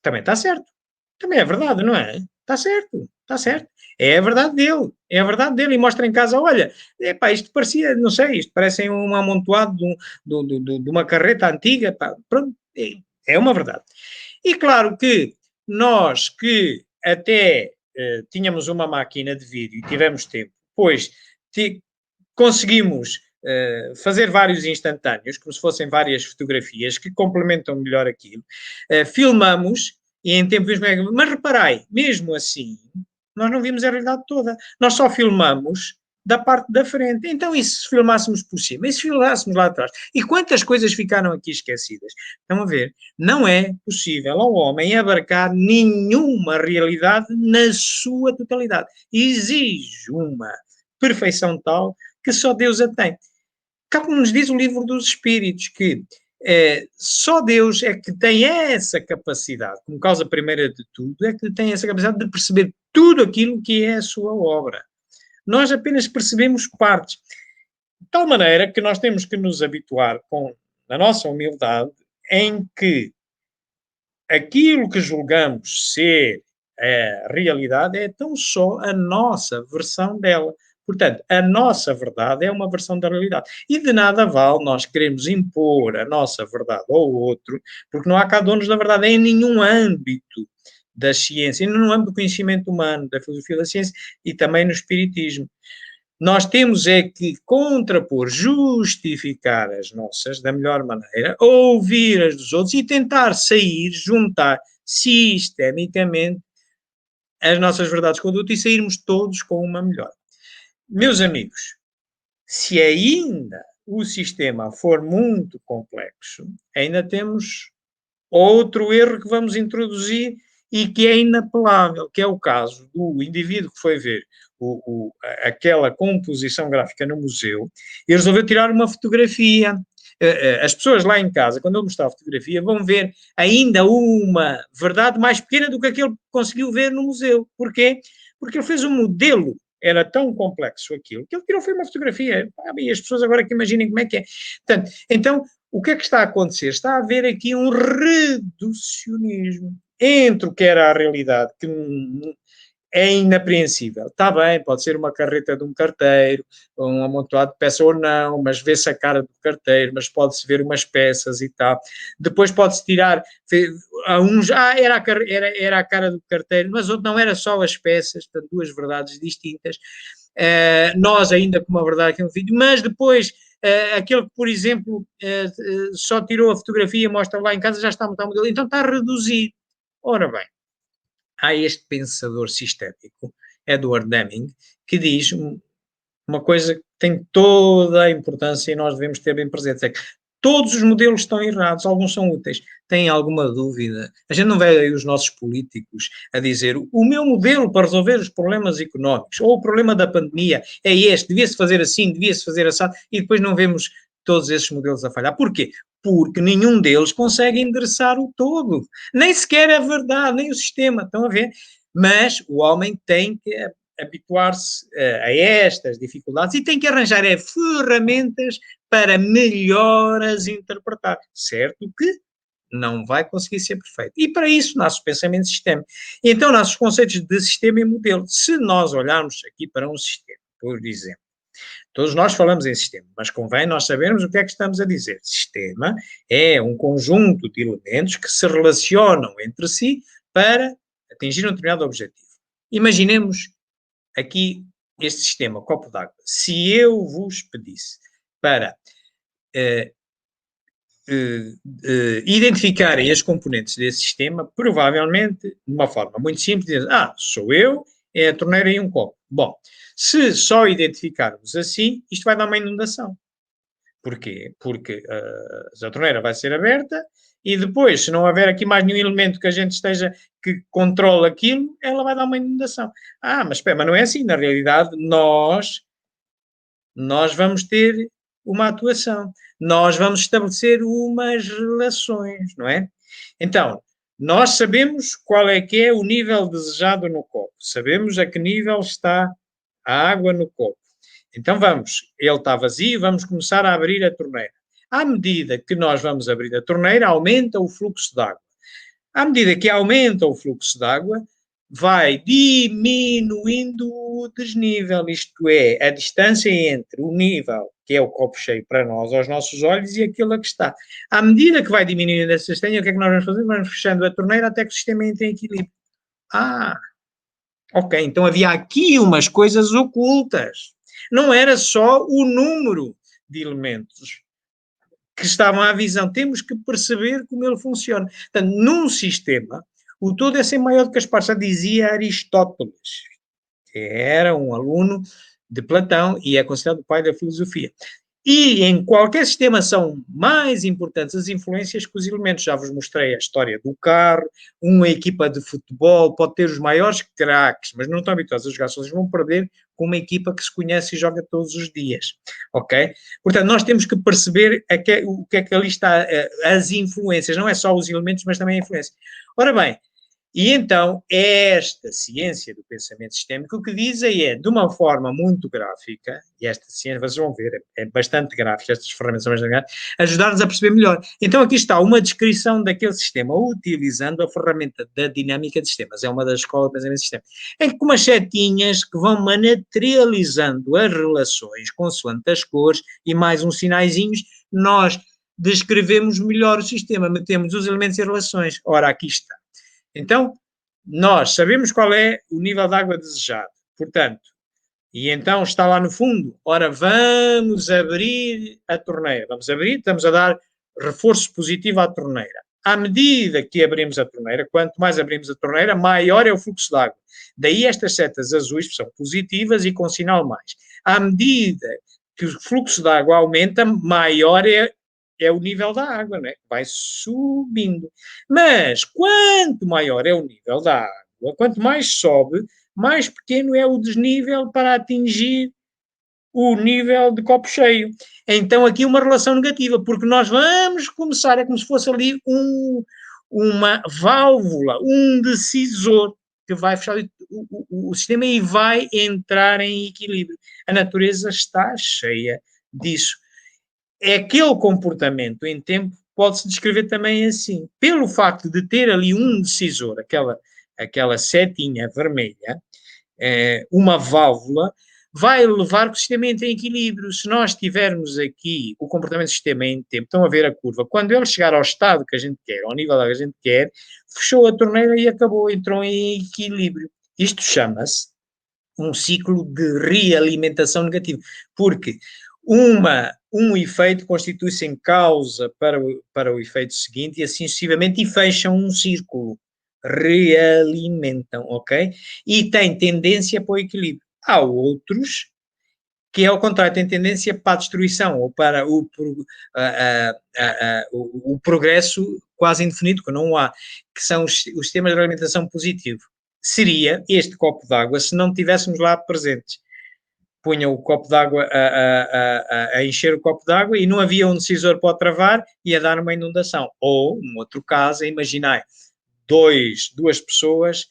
Também está certo. Também é verdade, não é? Está certo, está certo. É a verdade dele, é a verdade dele. E mostra em casa, olha, epá, isto parecia, não sei, isto parece um amontoado de uma carreta antiga. Pá, pronto, é uma verdade. E claro que nós que até tínhamos uma máquina de vídeo e tivemos tempo, pois conseguimos fazer vários instantâneos, como se fossem várias fotografias que complementam melhor aquilo. Filmamos e em tempo mesmo. Mas reparai, mesmo assim, nós não vimos a realidade toda. Nós só filmamos da parte da frente. Então, e se filmássemos por cima? E se filmássemos lá atrás? E quantas coisas ficaram aqui esquecidas? Estão a ver? Não é possível ao homem abarcar nenhuma realidade na sua totalidade. Exige uma perfeição tal que só Deus a tem. Como nos diz o livro dos Espíritos, que só Deus é que tem essa capacidade, como causa primeira de tudo, é que tem essa capacidade de perceber tudo aquilo que é a sua obra. Nós apenas percebemos partes. De tal maneira que nós temos que nos habituar com a nossa humildade em que aquilo que julgamos ser a realidade é tão só a nossa versão dela. Portanto, a nossa verdade é uma versão da realidade. E de nada vale nós queremos impor a nossa verdade ao outro, porque não há cá donos da verdade em nenhum âmbito da ciência, no âmbito do conhecimento humano, da filosofia da ciência e também no espiritismo. Nós temos é que contrapor, justificar as nossas da melhor maneira, ouvir as dos outros e tentar sair, juntar sistemicamente as nossas verdades com o outro e sairmos todos com uma melhor. Meus amigos, se ainda o sistema for muito complexo, ainda temos outro erro que vamos introduzir e que é inapelável, que é o caso do indivíduo que foi ver aquela composição gráfica no museu e resolveu tirar uma fotografia. As pessoas lá em casa, quando ele mostrar a fotografia, vão ver ainda uma verdade mais pequena do que aquele que conseguiu ver no museu. Porquê? Porque ele fez um modelo, era tão complexo aquilo, que ele tirou foi uma fotografia. E as pessoas agora que imaginem como é que é. Portanto, então, o que é que está a acontecer? Está a haver aqui um reducionismo entre o que era a realidade, que é inapreensível. Está bem, pode ser uma carreta de um carteiro, um amontoado de peça ou não, mas vê-se a cara do carteiro, mas pode-se ver umas peças e tal. Depois pode-se tirar, a uns, era a cara do carteiro, mas outro não, era só as peças, portanto, duas verdades distintas. nós ainda com uma verdade que é um vídeo, mas depois aquele que, por exemplo, só tirou a fotografia, mostra lá em casa, já está a montar o modelo, então está a reduzir. Ora bem, há este pensador sistémico, Edward Deming, que diz uma coisa que tem toda a importância e nós devemos ter bem presente, é que todos os modelos estão errados, alguns são úteis. Tem alguma dúvida? A gente não vê aí os nossos políticos a dizer o meu modelo para resolver os problemas económicos ou o problema da pandemia é este, devia-se fazer assim, devia-se fazer assim, e depois não vemos todos esses modelos a falhar. Porquê? Porque nenhum deles consegue endereçar o todo. Nem sequer é verdade, nem o sistema, estão a ver? Mas o homem tem que habituar-se a estas dificuldades e tem que arranjar ferramentas para melhor as interpretar. Certo que não vai conseguir ser perfeito. E para isso nasce o pensamento sistémico. E então nascem os conceitos de sistema e modelo. Se nós olharmos aqui para um sistema, por exemplo, todos nós falamos em sistema, mas convém nós sabermos o que é que estamos a dizer. Sistema é um conjunto de elementos que se relacionam entre si para atingir um determinado objetivo. Imaginemos aqui este sistema, copo d'água. Se eu vos pedisse para identificarem as componentes desse sistema, provavelmente, de uma forma muito simples, dizem, sou eu, é a torneira e um copo. Bom, se só identificarmos assim, isto vai dar uma inundação. Porquê? Porque a torneira vai ser aberta e depois, se não houver aqui mais nenhum elemento que a gente esteja, que controle aquilo, ela vai dar uma inundação. Mas espera, mas não é assim. Na realidade, nós vamos ter uma atuação. Nós vamos estabelecer umas relações, não é? Então, nós sabemos qual é que é o nível desejado no copo. Sabemos a que nível está a água no copo. Então ele está vazio, vamos começar a abrir a torneira. À medida que nós vamos abrir a torneira, aumenta o fluxo de água. À medida que aumenta o fluxo de água, vai diminuindo o desnível, isto é, a distância entre o nível, que é o copo cheio para nós, aos nossos olhos, e aquilo que está. À medida que vai diminuindo essa distância, o que é que nós vamos fazer? Vamos fechando a torneira até que o sistema entre em equilíbrio. Ok, então havia aqui umas coisas ocultas. Não era só o número de elementos que estavam à visão. Temos que perceber como ele funciona. Portanto, num sistema, o todo é sempre maior do que as partes. Já dizia Aristóteles, que era um aluno de Platão e é considerado o pai da filosofia. E em qualquer sistema são mais importantes as influências que os elementos. Já vos mostrei a história do carro, uma equipa de futebol pode ter os maiores craques, mas não estão habituados a jogar sozinhos, vão perder com uma equipa que se conhece e joga todos os dias, ok? Portanto, nós temos que perceber o que é que ali está, as influências, não é só os elementos, mas também a influência. Ora bem, e então, esta ciência do pensamento sistémico, o que diz é, de uma forma muito gráfica, e esta ciência, vocês vão ver, é bastante gráfica, estas ferramentas são bastante gráficas, ajudar-nos a perceber melhor. Então, aqui está uma descrição daquele sistema, utilizando a ferramenta da dinâmica de sistemas, é uma das escolas de pensamento sistémico, em que com umas setinhas que vão materializando as relações consoante as cores e mais uns sinaizinhos, nós descrevemos melhor o sistema, metemos os elementos e relações. Ora, aqui está. Então, nós sabemos qual é o nível de água desejado, portanto, e então está lá no fundo. Ora, vamos abrir a torneira. Vamos abrir, estamos a dar reforço positivo à torneira. À medida que abrimos a torneira, quanto mais abrimos a torneira, maior é o fluxo de água. Daí estas setas azuis são positivas e com sinal mais. À medida que o fluxo de água aumenta, maior é o nível da água, né? Vai subindo. Mas quanto maior é o nível da água, quanto mais sobe, mais pequeno é o desnível para atingir o nível de copo cheio. Então aqui uma relação negativa, porque nós vamos começar, é como se fosse ali uma válvula, um decisor que vai fechar o sistema e vai entrar em equilíbrio. A natureza está cheia disso. Aquele comportamento em tempo pode-se descrever também assim. Pelo facto de ter ali um decisor, aquela setinha vermelha, uma válvula, vai levar que o sistema entre em equilíbrio. Se nós tivermos aqui o comportamento do sistema em tempo, estão a ver a curva, quando ele chegar ao estado que a gente quer, ao nível que a gente quer, fechou a torneira e acabou, entrou em equilíbrio. Isto chama-se um ciclo de realimentação negativa, porque um efeito constitui-se em causa para o efeito seguinte e assim sucessivamente e fecham um círculo, realimentam, ok? E tem tendência para o equilíbrio. Há outros que é ao contrário, tem tendência para a destruição ou para o progresso quase indefinido, que não há, que são os sistemas de alimentação positivo. Seria este copo d'água se não tivéssemos lá presentes. Punha o copo d'água a encher o copo d'água e não havia um decisor para o travar e a dar uma inundação. Ou, um outro caso, imaginai duas pessoas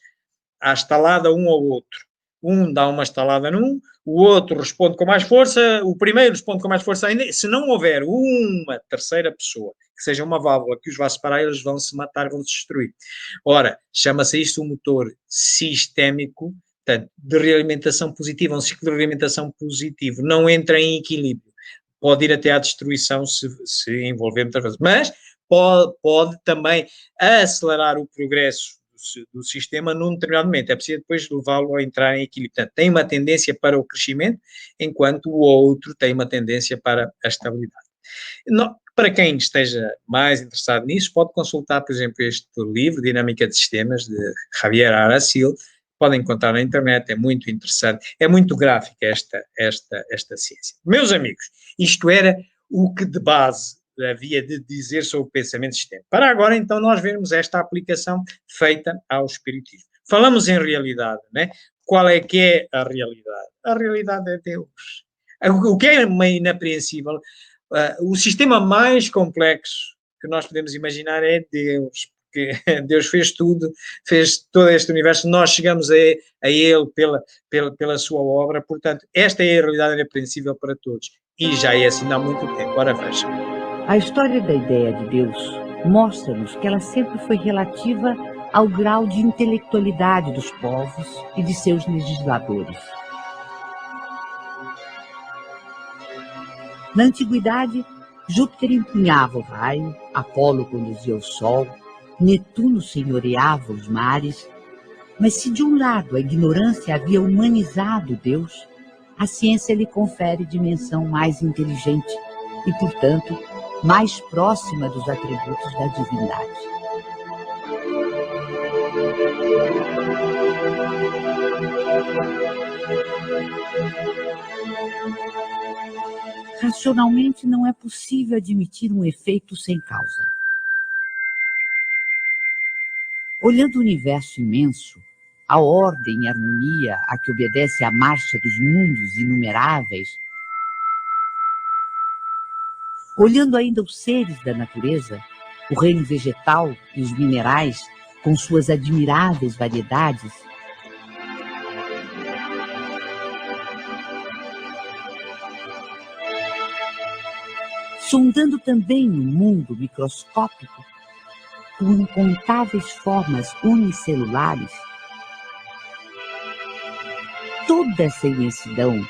à estalada um ao outro. Um dá uma estalada num, o outro responde com mais força, o primeiro responde com mais força ainda. Se não houver uma terceira pessoa, que seja uma válvula que os vá separar, eles vão se matar, vão se destruir. Ora, chama-se isto um motor sistémico, portanto, de realimentação positiva, um ciclo de realimentação positivo. Não entra em equilíbrio. Pode ir até à destruição se envolver muitas vezes. Mas pode também acelerar o progresso do sistema num determinado momento. É preciso depois levá-lo a entrar em equilíbrio. Portanto, tem uma tendência para o crescimento, enquanto o outro tem uma tendência para a estabilidade. Para quem esteja mais interessado nisso, pode consultar, por exemplo, este livro, Dinâmica de Sistemas, de Javier Aracil. Podem encontrar na internet, é muito interessante, é muito gráfica esta ciência. Meus amigos, isto era o que de base havia de dizer sobre o pensamento sistémico. Para agora, então, nós vermos esta aplicação feita ao espiritismo. Falamos em realidade, né? Qual é que é a realidade? A realidade é Deus. O que é inapreensível, o sistema mais complexo que nós podemos imaginar é Deus, porque Deus fez tudo, fez todo este universo, nós chegamos a Ele pela sua obra, portanto, esta é a realidade inapreensível para todos. E já é assim há muito tempo. Ora, veja. A história da ideia de Deus mostra-nos que ela sempre foi relativa ao grau de intelectualidade dos povos e de seus legisladores. Na antiguidade, Júpiter empunhava o raio, Apolo conduzia o sol, Netuno senhoreava os mares, mas se de um lado a ignorância havia humanizado Deus, a ciência lhe confere dimensão mais inteligente e, portanto, mais próxima dos atributos da divindade. Racionalmente, não é possível admitir um efeito sem causa. Olhando o universo imenso, a ordem e harmonia a que obedece a marcha dos mundos inumeráveis, olhando ainda os seres da natureza, o reino vegetal e os minerais, com suas admiráveis variedades, sondando também o mundo microscópico, com incontáveis formas unicelulares, toda essa imensidão,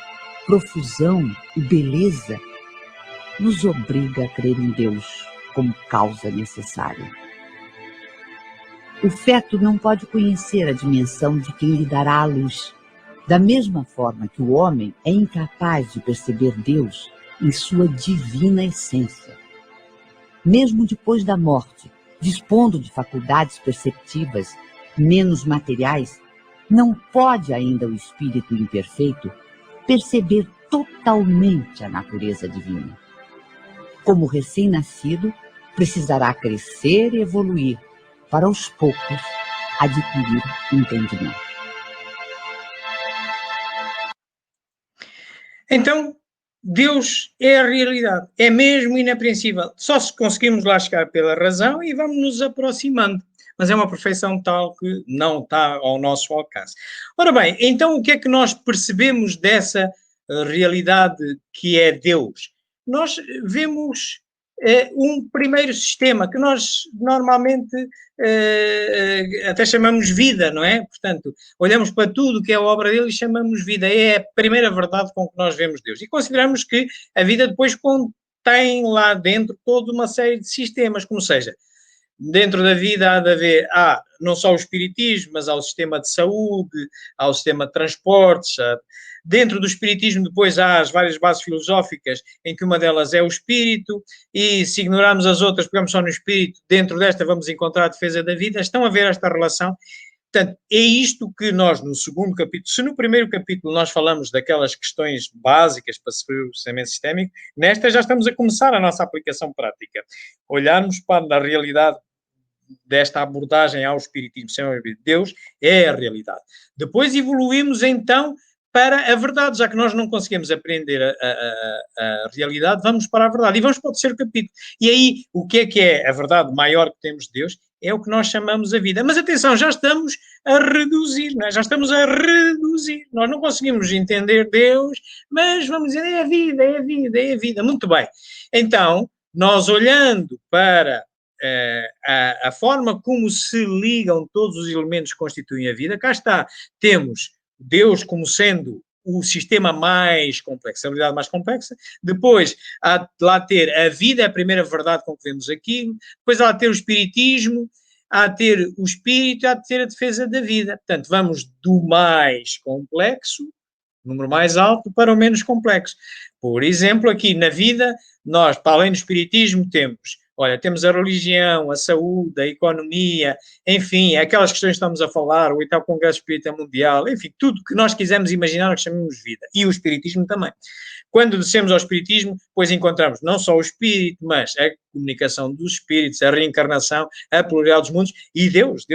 profusão e beleza nos obriga a crer em Deus como causa necessária. O feto não pode conhecer a dimensão de quem lhe dará a luz, da mesma forma que o homem é incapaz de perceber Deus em sua divina essência. Mesmo depois da morte, dispondo de faculdades perceptivas menos materiais, não pode ainda o espírito imperfeito perceber totalmente a natureza divina. Como recém-nascido, precisará crescer e evoluir para aos poucos adquirir entendimento. Então, Deus é a realidade, é mesmo inapreensível. Só se conseguimos lá chegar pela razão e vamos nos aproximando. Mas é uma perfeição tal que não está ao nosso alcance. Ora bem, então o que é que nós percebemos dessa realidade que é Deus? Nós vemos um primeiro sistema que nós normalmente até chamamos vida, não é? Portanto, olhamos para tudo que é a obra dele e chamamos vida. É a primeira verdade com que nós vemos Deus. E consideramos que a vida depois contém lá dentro toda uma série de sistemas, como seja, Dentro da vida há de haver, não só o espiritismo, mas há o sistema de saúde, há o sistema de transportes. Dentro do espiritismo depois há as várias bases filosóficas, em que uma delas é o espírito, e se ignorarmos as outras, pegamos só no espírito, dentro desta vamos encontrar a defesa da vida. Estão a ver esta relação? Portanto, é isto que nós, no segundo capítulo, se no primeiro capítulo nós falamos daquelas questões básicas para se o pensamento sistémico, nesta já estamos a começar a nossa aplicação prática. Olharmos para a realidade desta abordagem ao espiritismo, Deus é a realidade. Depois evoluímos então para a verdade, já que nós não conseguimos aprender a realidade, vamos para a verdade e vamos para o terceiro capítulo. E aí, o que é a verdade maior que temos de Deus? É o que nós chamamos a vida. Mas atenção, já estamos a reduzir, não é? Já estamos a reduzir. Nós não conseguimos entender Deus, mas vamos dizer, é a vida, é a vida, é a vida. Muito bem. Então, nós olhando para a forma como se ligam todos os elementos que constituem a vida, cá está, temos Deus como sendo o sistema mais complexo, a realidade mais complexa. Depois há de lá ter a vida, é a primeira verdade com que vemos aqui. Depois há de ter o espiritismo, há de ter o espírito, há de ter a defesa da vida. Portanto, vamos do mais complexo, número mais alto, para o menos complexo. Por exemplo, aqui na vida, nós, para além do espiritismo, temos a religião, a saúde, a economia, enfim, aquelas questões que estamos a falar, o 8º Congresso Espírita Mundial, enfim, tudo que nós quisermos imaginar que chamamos vida. E o espiritismo também. Quando descemos ao espiritismo, depois encontramos não só o espírito, mas a comunicação dos espíritos, a reencarnação, a pluralidade dos mundos e Deus,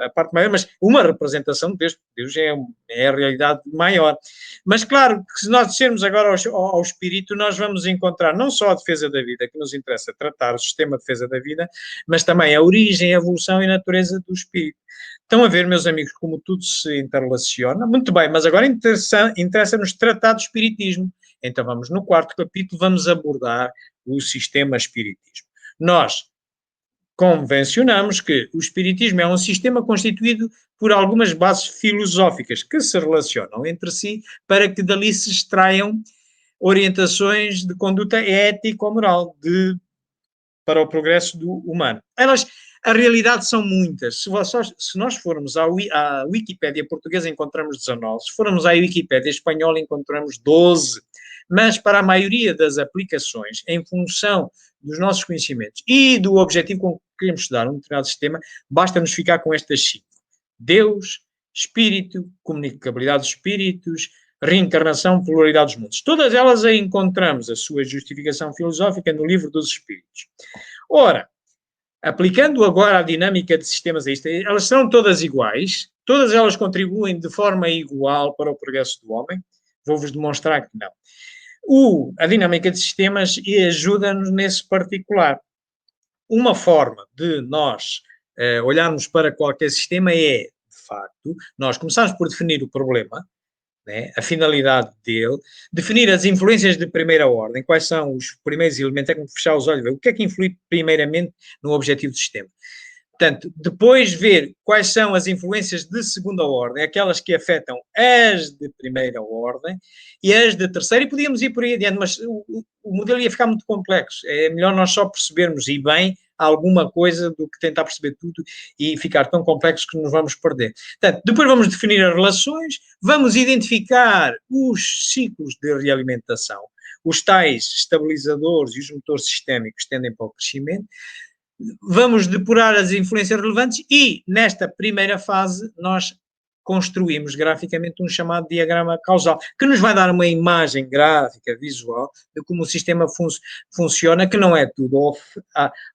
a parte maior, mas uma representação de Deus. Deus é a realidade maior. Mas claro que se nós descermos agora ao espírito, nós vamos encontrar não só a defesa da vida, que nos interessa tratar, o sistema de defesa da vida, mas também a origem, a evolução e a natureza do espírito. Estão a ver, meus amigos, como tudo se interrelaciona? Muito bem, mas agora interessa-nos tratar do espiritismo. Então vamos no 4º capítulo, vamos abordar o sistema espiritismo. Nós convencionamos que o espiritismo é um sistema constituído por algumas bases filosóficas que se relacionam entre si para que dali se extraiam orientações de conduta ético-moral para o progresso do humano. A realidade são muitas. Se nós formos à Wikipédia portuguesa, encontramos 19. Se formos à Wikipédia espanhola, encontramos 12. Mas para a maioria das aplicações, em função dos nossos conhecimentos e do objetivo com que queremos estudar um determinado sistema, basta-nos ficar com estas 5. Deus, espírito, comunicabilidade dos espíritos, reencarnação, pluralidade dos mundos. Todas elas encontramos a sua justificação filosófica no Livro dos Espíritos. Ora, aplicando agora a dinâmica de sistemas a isto, elas são todas iguais, todas elas contribuem de forma igual para o progresso do homem. Vou-vos demonstrar que não. A dinâmica de sistemas ajuda-nos nesse particular. Uma forma de nós olharmos para qualquer sistema é, de facto, nós começarmos por definir o problema, né, a finalidade dele, definir as influências de primeira ordem, quais são os primeiros elementos, é como fechar os olhos, ver o que é que influi primeiramente no objetivo do sistema. Portanto, depois ver quais são as influências de segunda ordem, aquelas que afetam as de primeira ordem e as de terceira, e podíamos ir por aí adiante, mas o modelo ia ficar muito complexo. É melhor nós só percebermos e bem alguma coisa do que tentar perceber tudo e ficar tão complexo que nos vamos perder. Portanto, depois vamos definir as relações, vamos identificar os ciclos de realimentação, os tais estabilizadores e os motores sistémicos que tendem para o crescimento. Vamos depurar as influências relevantes e, nesta primeira fase, nós construímos graficamente um chamado diagrama causal, que nos vai dar uma imagem gráfica, visual, de como o sistema funciona, que não é tudo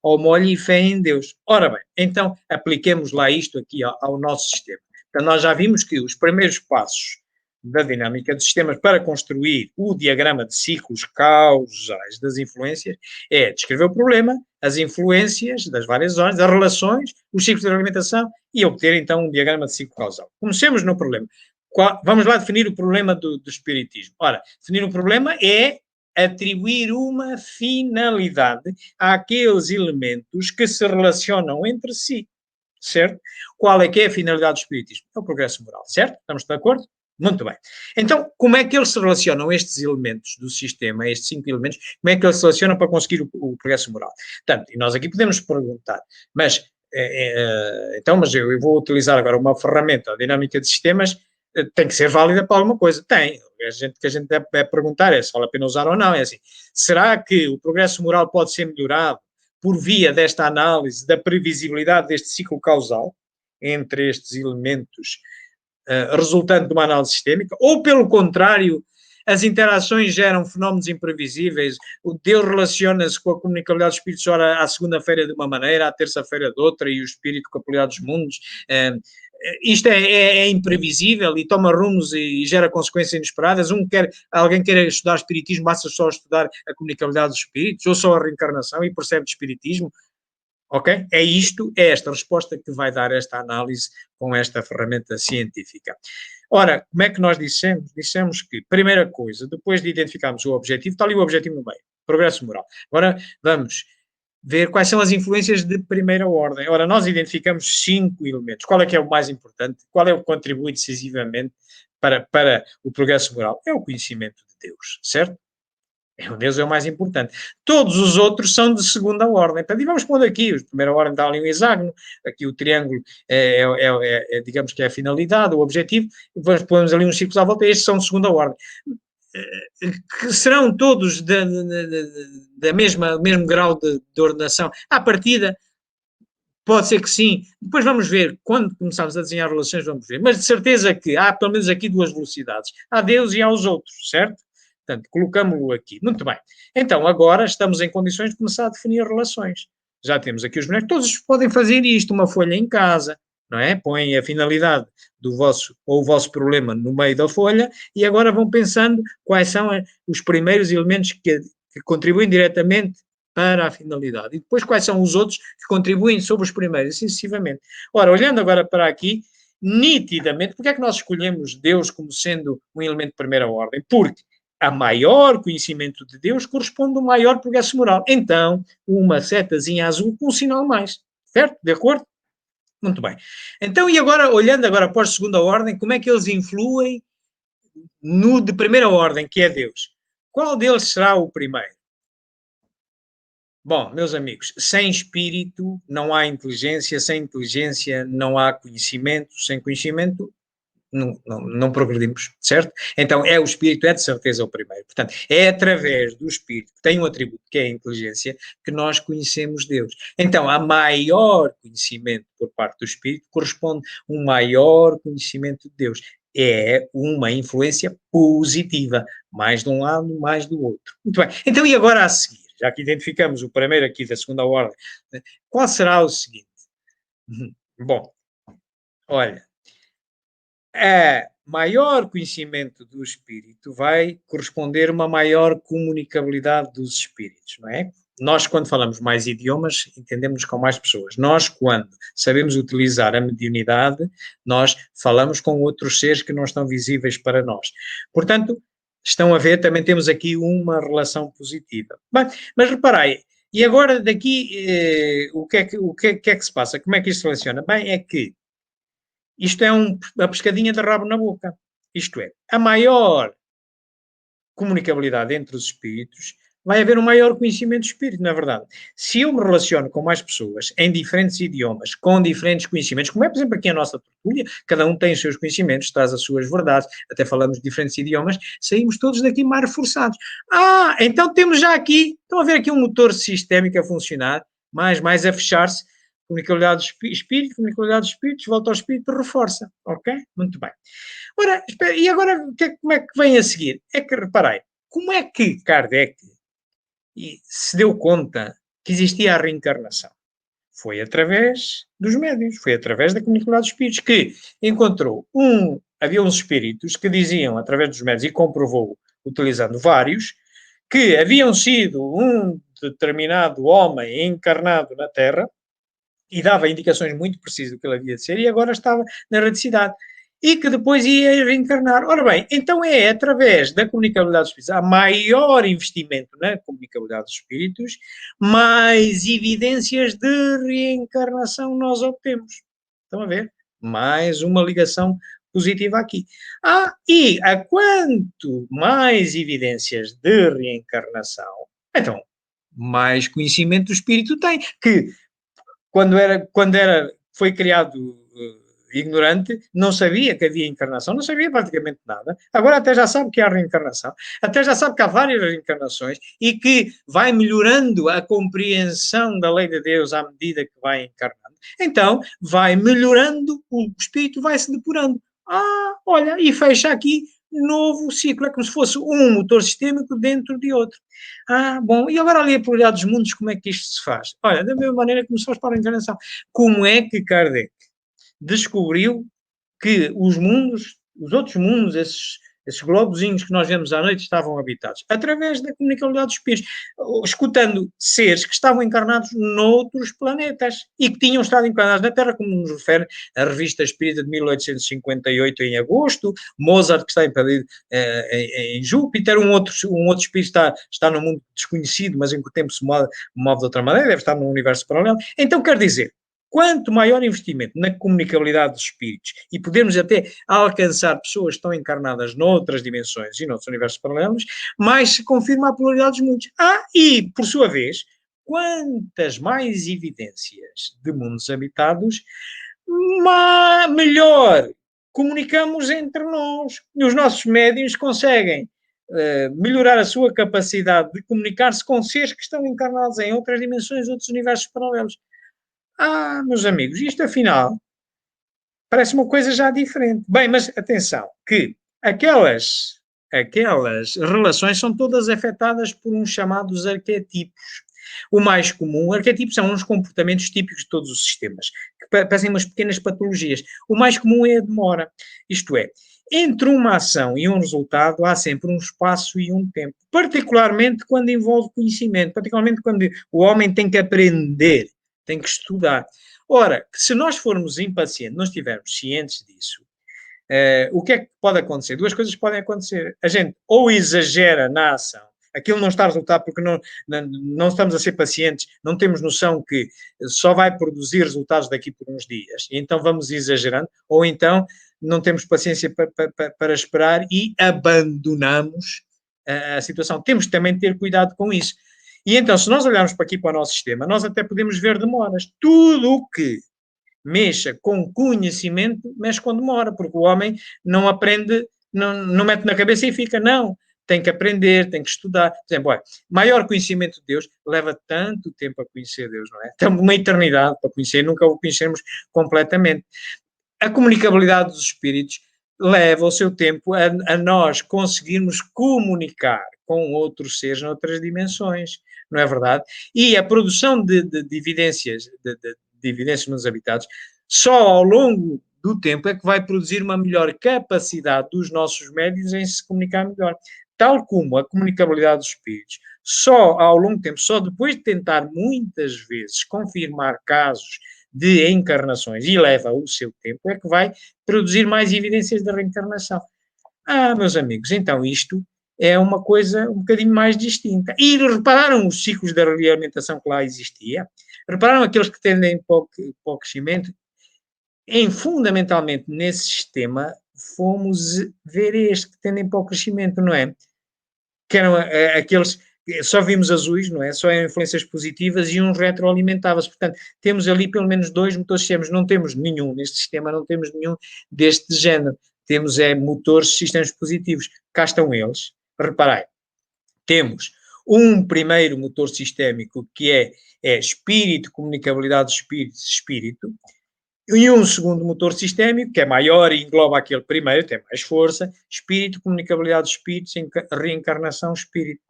ao molho e fé em Deus. Ora bem, então apliquemos lá isto aqui ao nosso sistema. Então nós já vimos que os primeiros passos da dinâmica dos sistemas para construir o diagrama de ciclos causais das influências é descrever o problema, as influências das várias ordens, as relações, os ciclos de alimentação e obter então um diagrama de ciclo causal. Comecemos no problema. Vamos lá definir o problema do espiritismo. Ora, definir o problema é atribuir uma finalidade àqueles elementos que se relacionam entre si, certo? Qual é que é a finalidade do espiritismo? É o progresso moral, certo? Estamos de acordo? Muito bem. Então, como é que eles se relacionam, estes elementos do sistema, estes 5 elementos, como é que eles se relacionam para conseguir o progresso moral? Portanto, e nós aqui podemos perguntar, mas Então, mas eu vou utilizar agora uma ferramenta, a dinâmica de sistemas, tem que ser válida para alguma coisa. Tem. Que a gente deve perguntar é se vale a pena usar ou não. É assim, será que o progresso moral pode ser melhorado por via desta análise da previsibilidade deste ciclo causal entre estes elementos resultante de uma análise sistémica? Ou, pelo contrário, as interações geram fenómenos imprevisíveis, o Deus relaciona-se com a comunicabilidade dos espíritos, ora à segunda-feira de uma maneira, à terça-feira de outra, e o espírito com a pluralidade dos mundos. Isto é imprevisível e toma rumos e gera consequências inesperadas. Alguém quer estudar espiritismo, basta só estudar a comunicabilidade dos espíritos, ou só a reencarnação e percebe de espiritismo. Ok? É esta resposta que vai dar esta análise com esta ferramenta científica. Ora, como é que nós dissemos? Dissemos que, primeira coisa, depois de identificarmos o objetivo, está ali o objetivo no meio, progresso moral. Agora vamos ver quais são as influências de primeira ordem. Ora, nós identificamos 5 elementos. Qual é que é o mais importante? Qual é o que contribui decisivamente para o progresso moral? É o conhecimento de Deus, certo? Deus é o mais importante. Todos os outros são de segunda ordem. Portanto, e vamos pondo aqui, a primeira ordem está ali um hexágono, aqui o triângulo digamos que é a finalidade, o objetivo, depois pomos ali uns círculos à volta, estes são de segunda ordem. Que serão todos da mesmo grau de ordenação? À partida, pode ser que sim. Depois vamos ver, quando começarmos a desenhar relações, vamos ver. Mas de certeza que há pelo menos aqui 2 velocidades. Há Deus e há os outros, certo? Portanto, colocamos-lo aqui. Muito bem. Então, agora estamos em condições de começar a definir relações. Já temos aqui os bonecos. Todos podem fazer isto, uma folha em casa, não é? Põem a finalidade do vosso, ou o vosso problema no meio da folha e agora vão pensando quais são os primeiros elementos que contribuem diretamente para a finalidade. E depois quais são os outros que contribuem sobre os primeiros, assim sucessivamente. Ora, olhando agora para aqui, nitidamente, porque é que nós escolhemos Deus como sendo um elemento de primeira ordem? Porque a maior conhecimento de Deus corresponde ao maior progresso moral. Então, uma setazinha azul com um sinal mais. Certo? De acordo? Muito bem. Então, e agora, olhando agora para a segunda ordem, como é que eles influem no de primeira ordem, que é Deus? Qual deles será o primeiro? Bom, meus amigos, sem espírito não há inteligência, sem inteligência não há conhecimento, sem conhecimento não progredimos, certo? Então, o espírito é de certeza o primeiro. Portanto, é através do espírito, que tem um atributo que é a inteligência, que nós conhecemos Deus. Então, a maior conhecimento por parte do espírito corresponde a um maior conhecimento de Deus. É uma influência positiva, mais de um lado, mais do outro. Muito bem. Então, e agora a seguir? Já que identificamos o primeiro aqui da segunda ordem, qual será o seguinte? Bom, olha, maior conhecimento do espírito vai corresponder a uma maior comunicabilidade dos espíritos, não é? Nós, quando falamos mais idiomas, entendemos com mais pessoas. Nós, quando sabemos utilizar a mediunidade, nós falamos com outros seres que não estão visíveis para nós. Portanto, estão a ver, também temos aqui uma relação positiva. Bem, mas reparei, e agora daqui, o que é que se passa? Como é que isto se relaciona? Bem, é que isto é uma pescadinha de rabo na boca. Isto é, a maior comunicabilidade entre os espíritos, vai haver um maior conhecimento do espírito, na verdade. Se eu me relaciono com mais pessoas em diferentes idiomas, com diferentes conhecimentos, como é, por exemplo, aqui a nossa tertúlia, cada um tem os seus conhecimentos, traz as suas verdades, até falamos de diferentes idiomas, saímos todos daqui mais reforçados. Então temos já aqui, estão a ver aqui um motor sistémico a funcionar, mais a fechar-se, comunicabilidade do espírito, comunicabilidade dos espíritos, volta ao espírito, reforça, ok? Muito bem. Ora, e agora, como é que vem a seguir? É que, reparei, como é que Kardec se deu conta que existia a reencarnação? Foi através dos médiuns, foi através da comunicabilidade dos espíritos, que encontrou havia uns espíritos que diziam, através dos médiuns, e comprovou, utilizando vários, que haviam sido um determinado homem encarnado na Terra, e dava indicações muito precisas do que ele havia de ser, e agora estava na erradicidade. E que depois ia reencarnar. Ora bem, então é através da comunicabilidade dos espíritos, há maior investimento na comunicabilidade dos espíritos, mais evidências de reencarnação nós obtemos. Estão a ver? Mais uma ligação positiva aqui. E a quanto mais evidências de reencarnação, então, mais conhecimento do espírito tem, que foi criado ignorante, não sabia que havia encarnação, não sabia praticamente nada. Agora até já sabe que há reencarnação, até já sabe que há várias reencarnações e que vai melhorando a compreensão da lei de Deus à medida que vai encarnando. Então, vai melhorando, o espírito vai se depurando. Olha, e fecha aqui novo ciclo, é como se fosse um motor sistêmico dentro de outro. Bom, e agora ali a pluralidade dos mundos, como é que isto se faz? Olha, da mesma maneira como se faz para a reencarnação. Como é que Kardec descobriu que os mundos, os outros mundos, esses globozinhos que nós vemos à noite, estavam habitados? Através da comunicabilidade dos espíritos, escutando seres que estavam encarnados noutros planetas e que tinham estado encarnados na Terra, como nos refere a Revista Espírita de 1858, em agosto, Mozart, que está impedido em Júpiter, um outro espírito está num mundo desconhecido, mas em que o tempo se move de outra maneira, deve estar num universo paralelo. Então, quer dizer, quanto maior investimento na comunicabilidade dos espíritos e podermos até alcançar pessoas que estão encarnadas noutras dimensões e noutros universos paralelos, mais se confirma a pluralidade dos mundos. E, por sua vez, quantas mais evidências de mundos habitados, melhor comunicamos entre nós. E os nossos médiuns conseguem melhorar a sua capacidade de comunicar-se com seres que estão encarnados em outras dimensões, outros universos paralelos. Meus amigos, isto afinal parece uma coisa já diferente. Bem, mas atenção, que aquelas relações são todas afetadas por uns chamados arquetipos. O mais comum, arquetipos são uns comportamentos típicos de todos os sistemas, que parecem umas pequenas patologias. O mais comum é a demora. Isto é, entre uma ação e um resultado há sempre um espaço e um tempo, particularmente quando envolve conhecimento, particularmente quando o homem tem que aprender, tem que estudar. Ora, se nós formos impacientes, não estivermos cientes disso, o que é que pode acontecer? Duas coisas podem acontecer. A gente ou exagera na ação, aquilo não está a resultar porque não estamos a ser pacientes, não temos noção que só vai produzir resultados daqui por uns dias, e então vamos exagerando, ou então não temos paciência para esperar e abandonamos a situação. Temos que também ter cuidado com isso. E então, se nós olharmos para aqui para o nosso sistema, nós até podemos ver demoras. Tudo o que mexa com conhecimento, mexe com demora, porque o homem não aprende, não mete na cabeça e fica, não. Tem que aprender, tem que estudar. Por exemplo, maior conhecimento de Deus leva tanto tempo a conhecer Deus, não é? Temos uma eternidade para conhecer, nunca o conhecemos completamente. A comunicabilidade dos espíritos leva o seu tempo a nós conseguirmos comunicar com outros seres noutras dimensões, não é verdade? E a produção de evidências, de evidências nos habitados, só ao longo do tempo é que vai produzir uma melhor capacidade dos nossos médiuns em se comunicar melhor. Tal como a comunicabilidade dos espíritos, só ao longo tempo, só depois de tentar muitas vezes confirmar casos de encarnações, e leva o seu tempo, é que vai produzir mais evidências da reencarnação. Meus amigos, então isto é uma coisa um bocadinho mais distinta. E repararam os ciclos da realimentação que lá existia? Repararam aqueles que tendem para o crescimento? Fundamentalmente, nesse sistema, fomos ver este que tendem para o crescimento, não é? Que eram aqueles... Só vimos azuis, não é? Só eram influências positivas e uns retroalimentavam-se. Portanto, temos ali pelo menos 2 motores sistemas. Não temos nenhum, neste sistema não temos nenhum deste género. Temos motores sistemas positivos. Cá estão eles. Reparem, temos um primeiro motor sistémico que é espírito, comunicabilidade de espírito, e um segundo motor sistémico, que é maior e engloba aquele primeiro, tem mais força, espírito, comunicabilidade de espíritos, reencarnação, espírito.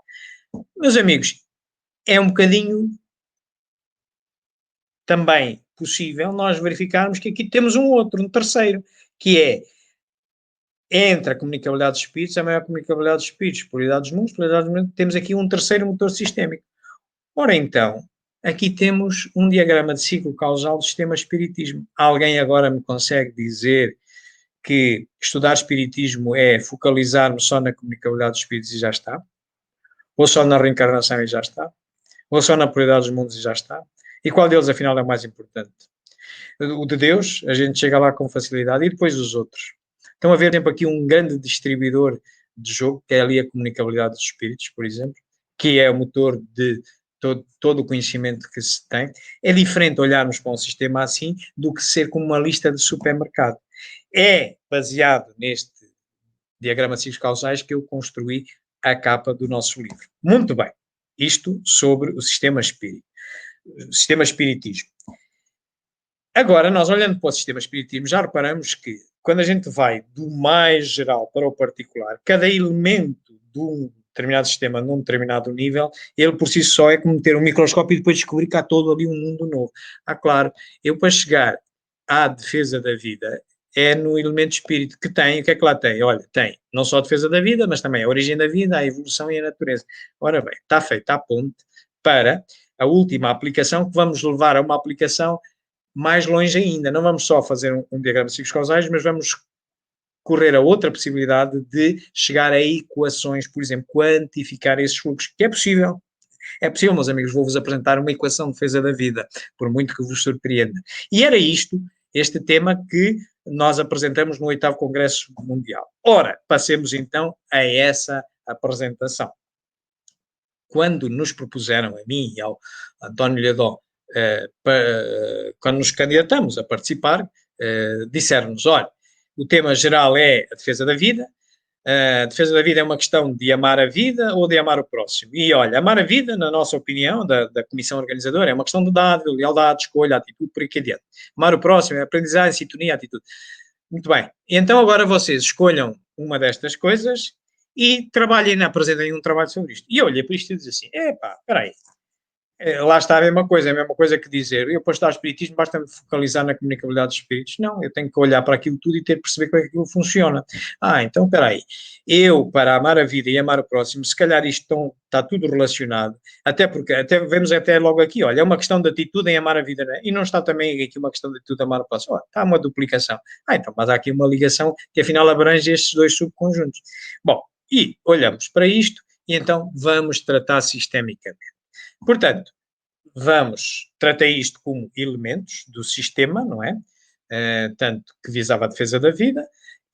Meus amigos, é um bocadinho também possível nós verificarmos que aqui temos um terceiro, que é entre a comunicabilidade dos espíritos, a maior comunicabilidade dos espíritos, pluralidade dos mundos, temos aqui um terceiro motor sistémico. Ora então, aqui temos um diagrama de ciclo causal do sistema espiritismo. Alguém agora me consegue dizer que estudar espiritismo é focalizar-me só na comunicabilidade dos espíritos e já está? Ou só na reencarnação e já está? Ou só na pluralidade dos mundos e já está? E qual deles, afinal, é o mais importante? O de Deus, a gente chega lá com facilidade, e depois os outros. Estão a ver, por exemplo, aqui um grande distribuidor de jogo, que é ali a comunicabilidade dos espíritos, por exemplo, que é o motor de todo o conhecimento que se tem. É diferente olharmos para um sistema assim do que ser como uma lista de supermercado. É baseado neste diagrama de ciclos causais que eu construí a capa do nosso livro. Muito bem. Isto sobre o sistema espírita. Sistema espiritismo. Agora, nós olhando para o sistema espiritismo, já reparamos que quando a gente vai do mais geral para o particular, cada elemento de um determinado sistema num determinado nível, ele por si só é como ter um microscópio e depois descobrir que há todo ali um mundo novo. Claro, eu para chegar à defesa da vida é no elemento espírito que tem, o que é que lá tem? Olha, tem não só a defesa da vida, mas também a origem da vida, a evolução e a natureza. Ora bem, está feita a ponte para a última aplicação, que vamos levar a uma aplicação mais longe ainda. Não vamos só fazer um diagrama de ciclos causais, mas vamos correr a outra possibilidade de chegar a equações, por exemplo, quantificar esses fluxos, que é possível. É possível, meus amigos, vou-vos apresentar uma equação de defesa da vida, por muito que vos surpreenda. E era isto, este tema que nós apresentamos no 8º Congresso Mundial. Ora, passemos então a essa apresentação. Quando nos propuseram, a mim e ao António Lhadó, quando nos candidatamos a participar, disseram-nos, olha, o tema geral é a defesa da vida. A defesa da vida é uma questão de amar a vida ou de amar o próximo. E olha, amar a vida, na nossa opinião, da comissão organizadora, é uma questão de dádiva, lealdade, escolha, atitude, por aqui adiante. Amar o próximo é aprendizagem, sintonia, atitude. Muito bem. Então agora vocês escolham uma destas coisas e trabalhem, apresentem um trabalho sobre isto. E eu olhei para isto e disse assim, espera aí. Lá está a mesma coisa que dizer, eu para estudar espiritismo basta-me focalizar na comunicabilidade dos espíritos. Não, eu tenho que olhar para aquilo tudo e ter que perceber como é que aquilo funciona. Então, espera aí, eu para amar a vida e amar o próximo, se calhar isto está tudo relacionado, até porque, vemos até logo aqui, olha, é uma questão de atitude em amar a vida, né? E não está também aqui uma questão de atitude em amar o próximo. Está uma duplicação. Então, mas há aqui uma ligação que afinal abrange estes dois subconjuntos. Bom, e olhamos para isto e então vamos tratar sistemicamente. Portanto, vamos tratar isto como elementos do sistema, não é? Tanto que visava a defesa da vida,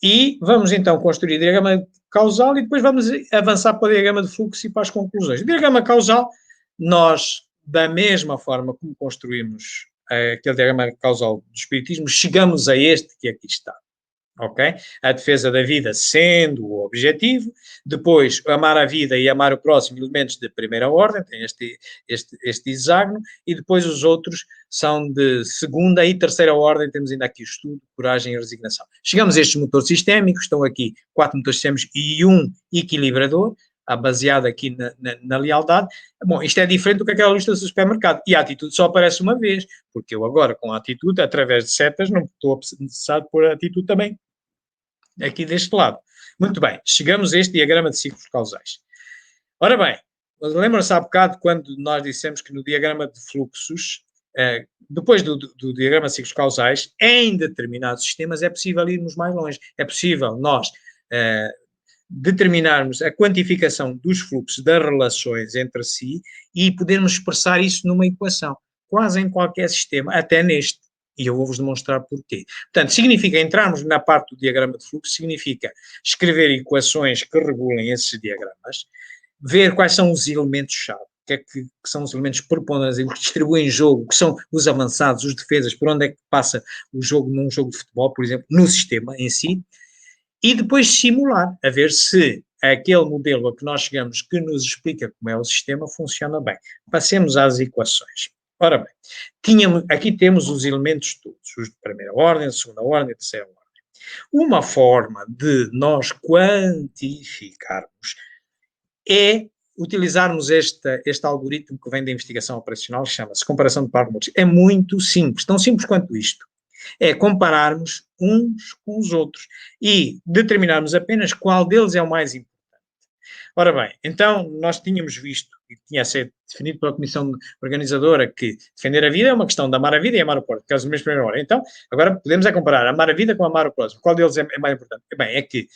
e vamos então construir o diagrama causal e depois vamos avançar para o diagrama de fluxo e para as conclusões. O diagrama causal, nós, da mesma forma como construímos aquele diagrama causal do espiritismo, chegamos a este que aqui está. Ok? A defesa da vida sendo o objetivo, depois amar a vida e amar o próximo, elementos de primeira ordem, tem este hexágono, e depois os outros são de segunda e terceira ordem, temos ainda aqui o estudo, coragem e resignação. Chegamos a estes motores sistémicos, estão aqui 4 motores sistémicos e um equilibrador, baseado aqui na lealdade. Bom, isto é diferente do que aquela lista do supermercado. E a atitude só aparece uma vez, porque eu agora, com a atitude, através de setas, não estou necessário pôr a atitude também aqui deste lado. Muito bem, chegamos a este diagrama de ciclos causais. Ora bem, lembram-se há bocado quando nós dissemos que no diagrama de fluxos, depois do diagrama de ciclos causais, em determinados sistemas é possível irmos mais longe. É possível nós determinarmos a quantificação dos fluxos das relações entre si e podermos expressar isso numa equação, quase em qualquer sistema, até neste. E eu vou-vos demonstrar porquê. Portanto, significa entrarmos na parte do diagrama de fluxo, significa escrever equações que regulem esses diagramas, ver quais são os elementos-chave, que são os elementos preponderantes, que distribuem jogo, que são os avançados, os defesas, por onde é que passa o jogo num jogo de futebol, por exemplo, no sistema em si, e depois simular, a ver se aquele modelo a que nós chegamos que nos explica como é o sistema funciona bem. Passemos às equações. Ora bem, aqui temos os elementos todos, os de primeira ordem, de segunda ordem, de terceira ordem. Uma forma de nós quantificarmos é utilizarmos este algoritmo que vem da investigação operacional, que chama-se comparação de par de modelos. É muito simples, tão simples quanto isto. É compararmos uns com os outros e determinarmos apenas qual deles é o mais importante. Ora bem, então nós tínhamos visto, e tinha a ser definido pela comissão organizadora, que defender a vida é uma questão de amar a vida e amar o próximo, caso mesmo primeira hora. Então, agora podemos comparar amar a vida com amar o próximo. Qual deles é mais importante? Bem, é que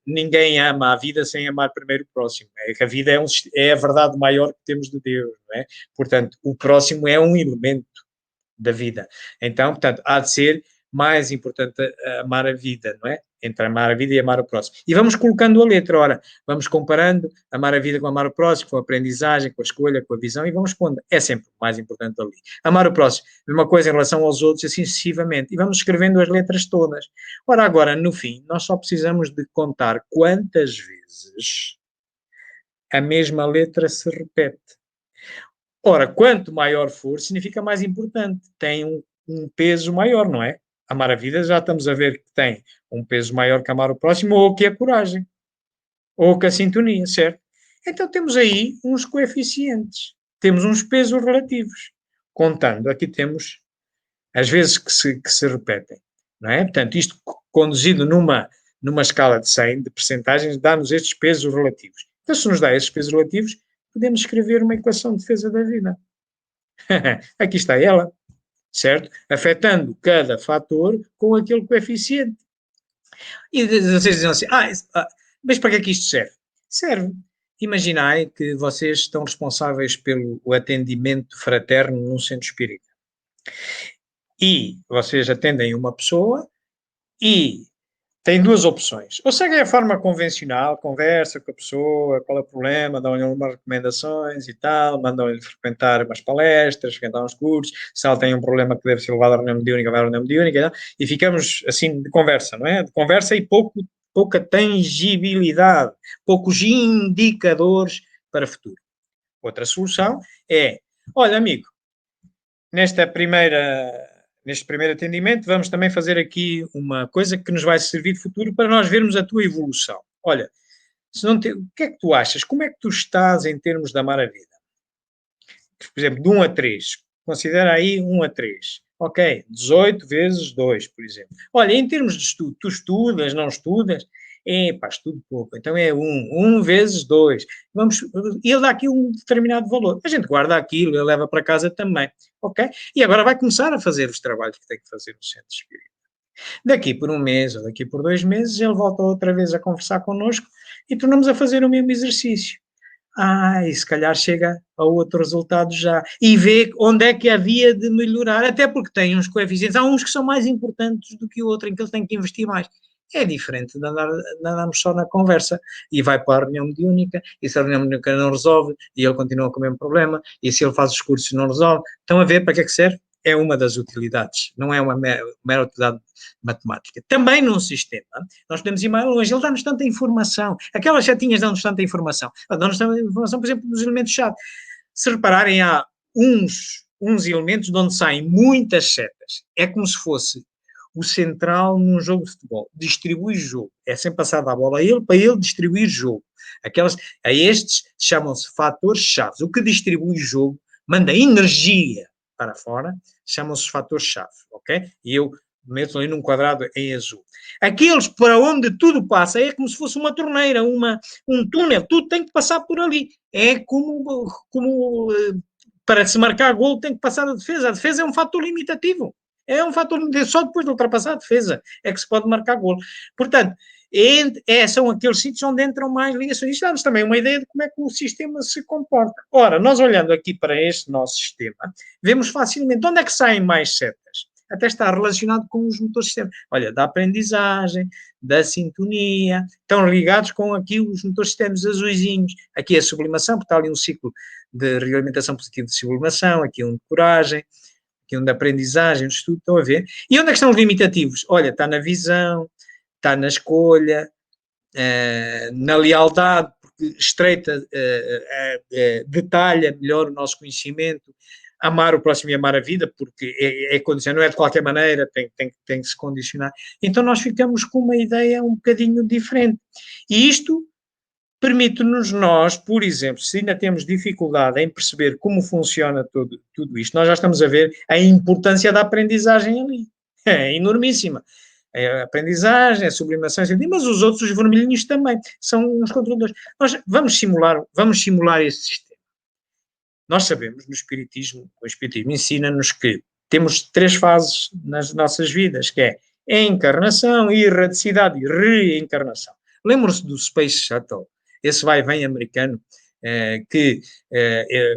ninguém ama a vida sem amar primeiro o próximo. É que a vida é a verdade maior que temos de Deus, não é? Portanto, o próximo é um elemento da vida. Então, portanto, há de ser mais importante amar a vida, não é? entre amar a vida e amar o próximo. E vamos colocando a letra, ora, vamos comparando amar a vida com amar o próximo, com a aprendizagem, com a escolha, com a visão, e vamos pondo. É sempre o mais importante ali. Amar o próximo, mesma coisa em relação aos outros, assim sucessivamente. E vamos escrevendo as letras todas. Ora, agora, no fim, nós só precisamos de contar quantas vezes a mesma letra se repete. Ora, quanto maior for, significa mais importante. Tem um peso maior, não é? Amar a vida, já estamos a ver que tem um peso maior que amar o próximo, ou que a coragem, ou que a sintonia, certo? Então temos aí uns coeficientes, temos uns pesos relativos. Contando, aqui temos as vezes que se repetem, não é? Portanto, isto conduzido numa escala de 100, de percentagens, dá-nos estes pesos relativos. Então, se nos dá estes pesos relativos, podemos escrever uma equação de defesa da vida. Aqui está ela, certo? Afetando cada fator com aquele coeficiente. E vocês dizem assim, mas para que é que isto serve? Serve. Imaginai que vocês estão responsáveis pelo atendimento fraterno num centro espírita. E vocês atendem uma pessoa e têm duas opções. Ou seguem a forma convencional, conversa com a pessoa, qual é o problema, dão-lhe umas recomendações e tal, mandam-lhe frequentar umas palestras, frequentar uns cursos, se ela tem um problema que deve ser levado à reunião mediúnica, vai à reunião mediúnica, e ficamos assim de conversa, não é? De conversa e pouca tangibilidade, poucos indicadores para o futuro. Outra solução é, olha amigo, neste primeiro atendimento, vamos também fazer aqui uma coisa que nos vai servir de futuro para nós vermos a tua evolução. Olha, o que é que tu achas? Como é que tu estás em termos de amar a vida? Por exemplo, de 1 a 3. Considera aí 1 a 3. Ok, 18 vezes 2, por exemplo. Olha, em termos de estudo, tu estudas, não estudas? Estudo pouco. Então é 1 vezes 2. Ele dá aqui um determinado valor. A gente guarda aquilo, ele leva para casa também. Ok? E agora vai começar a fazer os trabalhos que tem que fazer no centro espírita. Daqui por 1 mês ou daqui por 2 meses, ele volta outra vez a conversar connosco e tornamos a fazer o mesmo exercício. E se calhar chega a outro resultado já. E vê onde é que havia de melhorar, até porque tem uns coeficientes. Há uns que são mais importantes do que o outro, em que ele tem que investir mais. É diferente de andarmos só na conversa. E vai para a reunião mediúnica, e se a reunião mediúnica não resolve, e ele continua com o mesmo problema, e se ele faz os cursos e não resolve. Estão a ver para que é que serve? É uma das utilidades, não é uma mera utilidade matemática. Também num sistema, nós podemos ir mais longe, ele dá-nos tanta informação, aquelas setinhas dão-nos tanta informação, dão-nos tanta informação, por exemplo, dos elementos-chave. Se repararem, há uns elementos de onde saem muitas setas, é como se fosse o central num jogo de futebol, distribui jogo, é sempre passado a bola a ele, para ele distribuir jogo. A estes chamam-se fatores-chave, o que distribui jogo, manda energia para fora, chamam-se os fatores-chave, ok? E eu meto ali num quadrado em azul. Aqueles para onde tudo passa é como se fosse uma torneira, um túnel, tudo tem que passar por ali. É como para se marcar golo tem que passar a defesa. A defesa é um fator limitativo. É um fator limitativo. Só depois de ultrapassar a defesa é que se pode marcar golo. Portanto, são aqueles sítios onde entram mais ligações. Isto dá-nos também uma ideia de como é que o sistema se comporta. Ora, nós olhando aqui para este nosso sistema, vemos facilmente onde é que saem mais setas. Até está relacionado com os motores de sistema. Olha, da aprendizagem, da sintonia, estão ligados com aqui os motores de sistemas azuisinhos. Aqui é a sublimação, porque está ali um ciclo de realimentação positiva de sublimação, aqui um de coragem, aqui um de aprendizagem, de estudo, estão a ver? E onde é que estão os limitativos? Olha, está na visão, está na escolha, na lealdade, porque estreita, detalha melhor o nosso conhecimento, amar o próximo e amar a vida, porque é condicionado, não é de qualquer maneira, tem que se condicionar. Então nós ficamos com uma ideia um bocadinho diferente. E isto permite-nos nós, por exemplo, se ainda temos dificuldade em perceber como funciona tudo isto, nós já estamos a ver a importância da aprendizagem ali. É enormíssima. A aprendizagem, a sublimação, mas os outros, os vermelhinhos também, são uns controladores. Nós vamos simular esse sistema. Nós sabemos, no Espiritismo, o Espiritismo ensina-nos que temos 3 fases nas nossas vidas, que é encarnação, erradicidade e reencarnação. Lembram-se do Space Shuttle, esse vai-vem americano,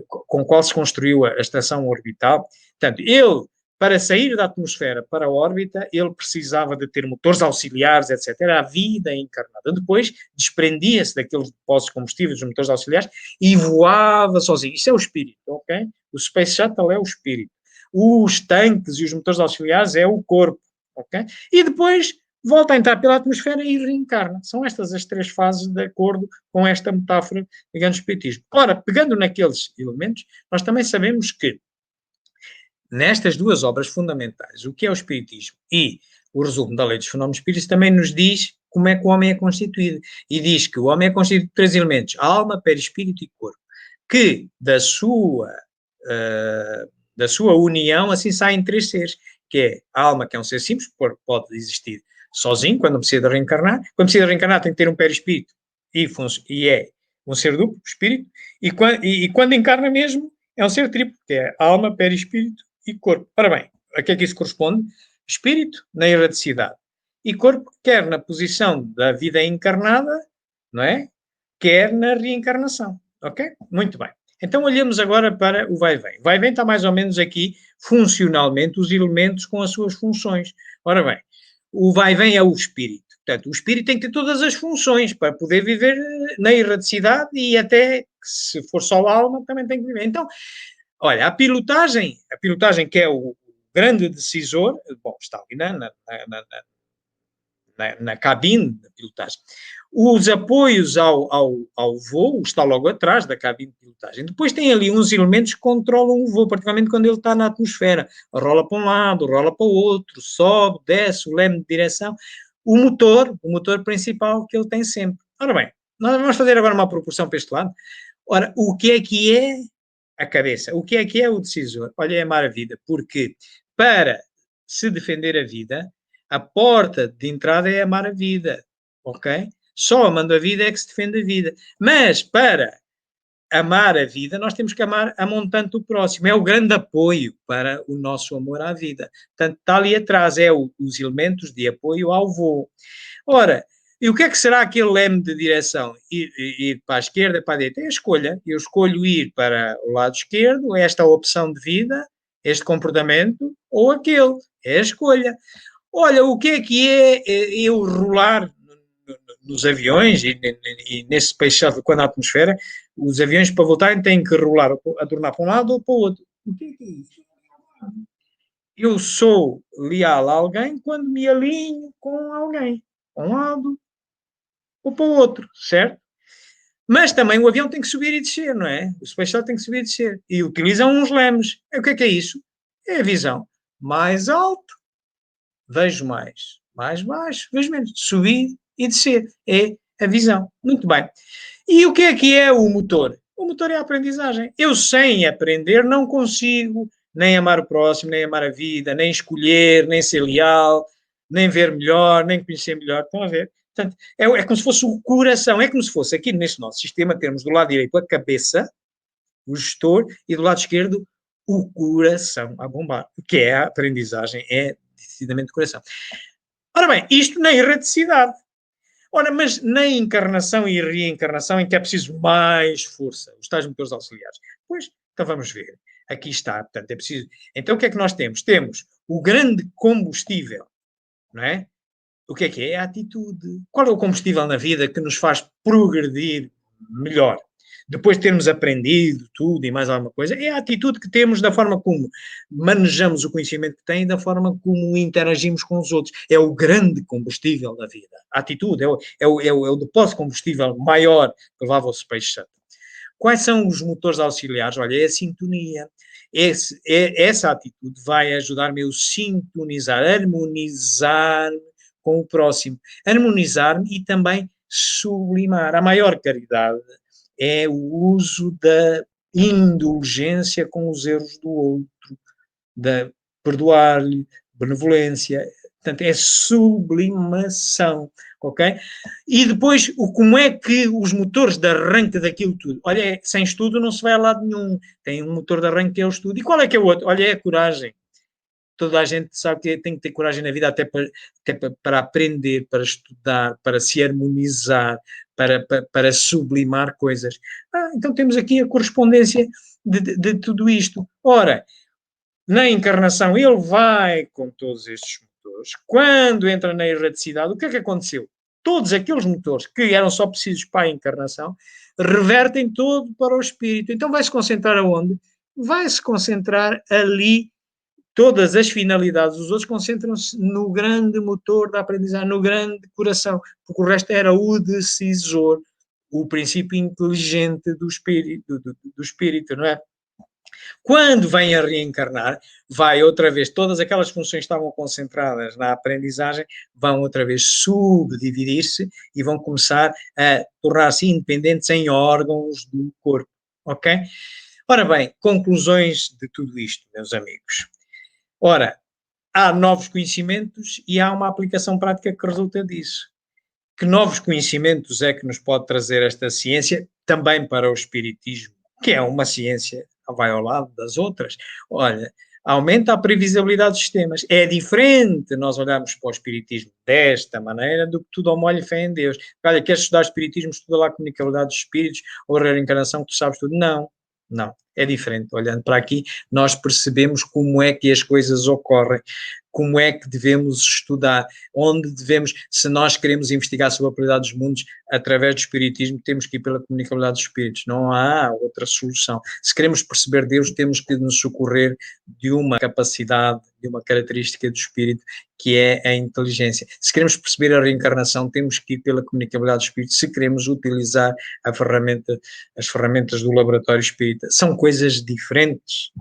com o qual se construiu a estação orbital. Portanto, ele para sair da atmosfera para a órbita, ele precisava de ter motores auxiliares, etc. Era a vida encarnada. Depois, desprendia-se daqueles depósitos de combustíveis, dos motores auxiliares, e voava sozinho. Isso é o espírito, ok? O Space Shuttle é o espírito. Os tanques e os motores auxiliares é o corpo, ok? E depois volta a entrar pela atmosfera e reencarna. São estas as 3 fases de acordo com esta metáfora, digamos, do espiritismo. Ora, pegando naqueles elementos, nós também sabemos que nestas 2 obras fundamentais, o que é o espiritismo e o resumo da lei dos fenómenos espíritos, também nos diz como é que o homem é constituído. E diz que o homem é constituído de 3 elementos: alma, perispírito e corpo. Que da sua união, assim saem 3 seres, que é a alma, que é um ser simples, pode existir sozinho, quando precisa de reencarnar. Quando precisa de reencarnar tem que ter um perispírito e é um ser duplo, espírito, e quando encarna mesmo é um ser triplo, que é alma, perispírito e corpo. Ora bem, a que é que isso corresponde? Espírito na erradicidade e corpo, quer na posição da vida encarnada, não é? Quer na reencarnação, ok? Muito bem. Então olhamos agora para o vai-vem. O vai-vem está mais ou menos aqui, funcionalmente, os elementos com as suas funções. Ora bem, o vai-vem é o espírito. Portanto, o espírito tem que ter todas as funções para poder viver na erradicidade e até, se for só a alma, também tem que viver. Então, olha, a pilotagem que é o grande decisor, bom, está ali na cabine de pilotagem. Os apoios ao voo está logo atrás da cabine de pilotagem. Depois tem ali uns elementos que controlam o voo, particularmente quando ele está na atmosfera. Rola para um lado, rola para o outro, sobe, desce, o leme de direção. O motor principal que ele tem sempre. Ora bem, nós vamos fazer agora uma proporção para este lado. Ora, o que é a cabeça? O que é o decisor? Olha, é amar a vida, porque para se defender a vida, a porta de entrada é amar a vida, ok? Só amando a vida é que se defende a vida. Mas para amar a vida, nós temos que amar a montante o próximo. É o grande apoio para o nosso amor à vida. Portanto, está ali atrás, os elementos de apoio ao voo. Ora, e o que é que será aquele leme de direção? Ir para a esquerda, para a direita? É a escolha. Eu escolho ir para o lado esquerdo, esta opção de vida, este comportamento, ou aquele. É a escolha. Olha, o que é eu rolar nos aviões e nesse Space Shuttle, quando a atmosfera, os aviões para voltarem têm que rolar, a tornar para um lado ou para o outro. O que é isso? Eu sou leal a alguém quando me alinho com alguém, para um lado ou para o outro, certo? Mas também o avião tem que subir e descer, não é? O Space Shuttle tem que subir e descer. E utilizam uns lemes. O que é isso? É a visão. Mais alto, vejo mais. Mais baixo, vejo menos. Subir e descer. É a visão. Muito bem. E o que é o motor? O motor é a aprendizagem. Eu, sem aprender, não consigo nem amar o próximo, nem amar a vida, nem escolher, nem ser leal, nem ver melhor, nem conhecer melhor. Estão a ver? Portanto, é como se fosse o coração. É como se fosse, aqui neste nosso sistema, termos do lado direito a cabeça, o gestor, e do lado esquerdo o coração a bombar. O que é a aprendizagem? É decididamente o coração. Ora bem, isto na erradicidade. Ora, mas na encarnação e reencarnação em que é preciso mais força, os tais motores auxiliares. Pois, então vamos ver. Aqui está, portanto, é preciso... Então o que é que nós temos? Temos o grande combustível, não é? O que é? É a atitude. Qual é o combustível na vida que nos faz progredir melhor? Depois de termos aprendido tudo e mais alguma coisa, é a atitude que temos da forma como manejamos o conhecimento que tem e da forma como interagimos com os outros. É o grande combustível da vida. A atitude é o depósito de combustível maior que levava ao Space Shuttle. Quais são os motores auxiliares? Olha, é a sintonia. Essa atitude vai ajudar-me a sintonizar, harmonizar com o próximo. Harmonizar-me e também sublimar. A maior caridade é o uso da indulgência com os erros do outro, da perdoar-lhe, benevolência. Portanto, é sublimação, ok? E depois, como é que os motores de arranque daquilo tudo? Olha, sem estudo não se vai a lado nenhum. Tem um motor de arranque que é o estudo. E qual é que é o outro? Olha, é a coragem. Toda a gente sabe que tem que ter coragem na vida até para aprender, para estudar, para se harmonizar, para sublimar coisas. Então temos aqui a correspondência de tudo isto. Ora, Na encarnação, ele vai com todos estes motores. Quando entra na erraticidade, o que é que aconteceu? Todos aqueles motores que eram só precisos para a encarnação revertem todo para o espírito. Então vai-se concentrar aonde? Vai-se concentrar ali. Todas as finalidades dos outros concentram-se no grande motor da aprendizagem, no grande coração, porque o resto era o decisor, o princípio inteligente do espírito, não é? Quando vem a reencarnar, vai outra vez, todas aquelas funções que estavam concentradas na aprendizagem vão outra vez subdividir-se e vão começar a tornar-se independentes em órgãos do corpo, ok? Ora bem, conclusões de tudo isto, meus amigos. Ora, há novos conhecimentos e há uma aplicação prática que resulta disso. Que novos conhecimentos é que nos pode trazer esta ciência também para o espiritismo, que é uma ciência que vai ao lado das outras? Olha, aumenta a previsibilidade dos sistemas. É diferente nós olharmos para o espiritismo desta maneira do que tudo ao molho e fé em Deus. Olha, queres estudar espiritismo, estuda lá a comunicabilidade dos espíritos ou a reencarnação, que tu sabes tudo. Não, não. É diferente. Olhando para aqui, nós percebemos como é que as coisas ocorrem, como é que devemos estudar, onde devemos, se nós queremos investigar sobre a pluralidade dos mundos através do espiritismo, temos que ir pela comunicabilidade dos espíritos. Não há outra solução. Se queremos perceber Deus, temos que nos socorrer de uma capacidade, de uma característica do espírito, que é a inteligência. Se queremos perceber a reencarnação, temos que ir pela comunicabilidade do espírito. Se queremos utilizar as ferramentas do laboratório espírita, são coisas diferentes.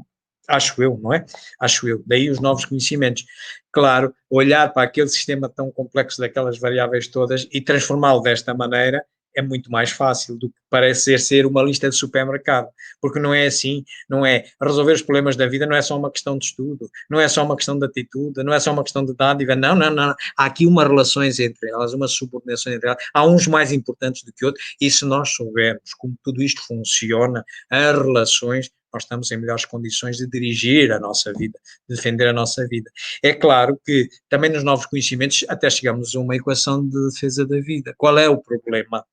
Acho eu, não é? Acho eu. Daí os novos conhecimentos. Claro, olhar para aquele sistema tão complexo daquelas variáveis todas e transformá-lo desta maneira é muito mais fácil do que parece ser uma lista de supermercado, porque não é assim, não é? Resolver os problemas da vida não é só uma questão de estudo, não é só uma questão de atitude, não é só uma questão de dádiva, não, não, não. Há aqui umas relações entre elas, uma subordinação entre elas, há uns mais importantes do que outros, e se nós soubermos como tudo isto funciona, as relações, nós estamos em melhores condições de dirigir a nossa vida, de defender a nossa vida. É claro que também nos novos conhecimentos até chegamos a uma equação de defesa da vida. Qual é o problema?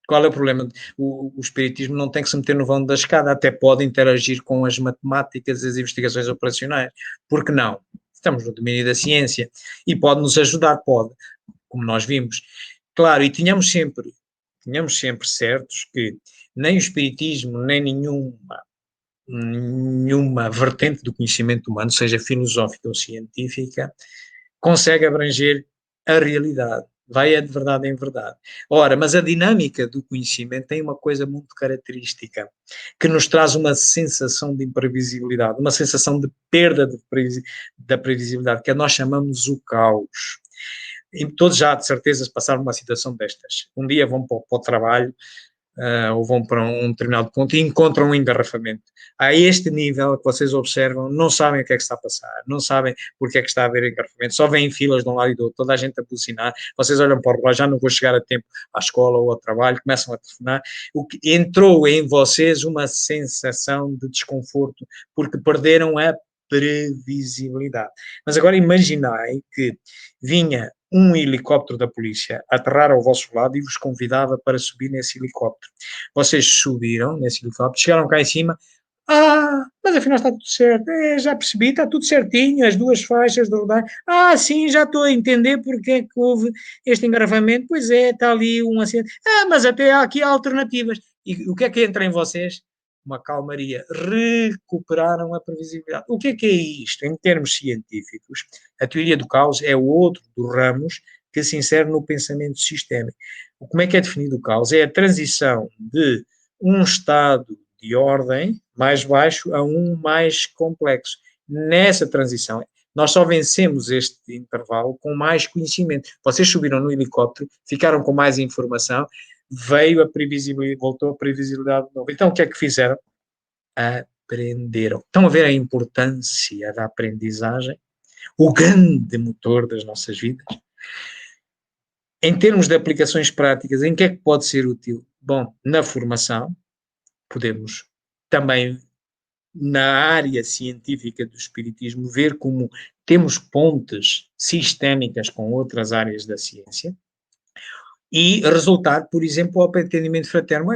Qual é o problema? O espiritismo não tem que se meter no vão da escada, até pode interagir com as matemáticas e as investigações operacionais. Por que não? Estamos no domínio da ciência e pode nos ajudar, pode, como nós vimos. Claro, e tínhamos sempre certos que nem o espiritismo, nem nenhuma vertente do conhecimento humano, seja filosófica ou científica, consegue abranger a realidade. Vai é de verdade em verdade. Ora, mas a dinâmica do conhecimento tem uma coisa muito característica, que nos traz uma sensação de imprevisibilidade, uma sensação de perda da previsibilidade, que nós chamamos o caos. E todos já, de certeza, passaram uma situação destas. Um dia vão para o trabalho, ou vão para um determinado ponto e encontram um engarrafamento. A este nível que vocês observam, não sabem o que é que está a passar, não sabem porque é que está a haver engarrafamento, só vêm filas de um lado e do outro, toda a gente a buzinar, vocês olham para o relógio, já não vou chegar a tempo à escola ou ao trabalho, começam a telefonar, o que entrou em vocês uma sensação de desconforto, porque perderam a previsibilidade. Mas agora imaginai que vinha um helicóptero da polícia aterrar ao vosso lado e vos convidava para subir nesse helicóptero. Vocês subiram nesse helicóptero, chegaram cá em cima, mas afinal está tudo certo, já percebi, está tudo certinho, as duas faixas de rodagem, sim, já estou a entender porque é que houve este engarrafamento, pois é, está ali um acidente, mas até há aqui alternativas. E o que é que entra em vocês? Uma calmaria, recuperaram a previsibilidade. O que é isto? Em termos científicos, a teoria do caos é o outro dos ramos que se insere no pensamento sistémico. Como é que é definido o caos? É a transição de um estado de ordem mais baixo a um mais complexo. Nessa transição, nós só vencemos este intervalo com mais conhecimento. Vocês subiram no helicóptero, ficaram com mais informação, veio a previsibilidade, voltou a previsibilidade de novo. Então, o que é que fizeram? Aprenderam. Estão a ver a importância da aprendizagem? O grande motor das nossas vidas? Em termos de aplicações práticas, em que é que pode ser útil? Bom, na formação, podemos também, na área científica do espiritismo, ver como temos pontes sistémicas com outras áreas da ciência, e resultar, por exemplo, ao entendimento fraterno,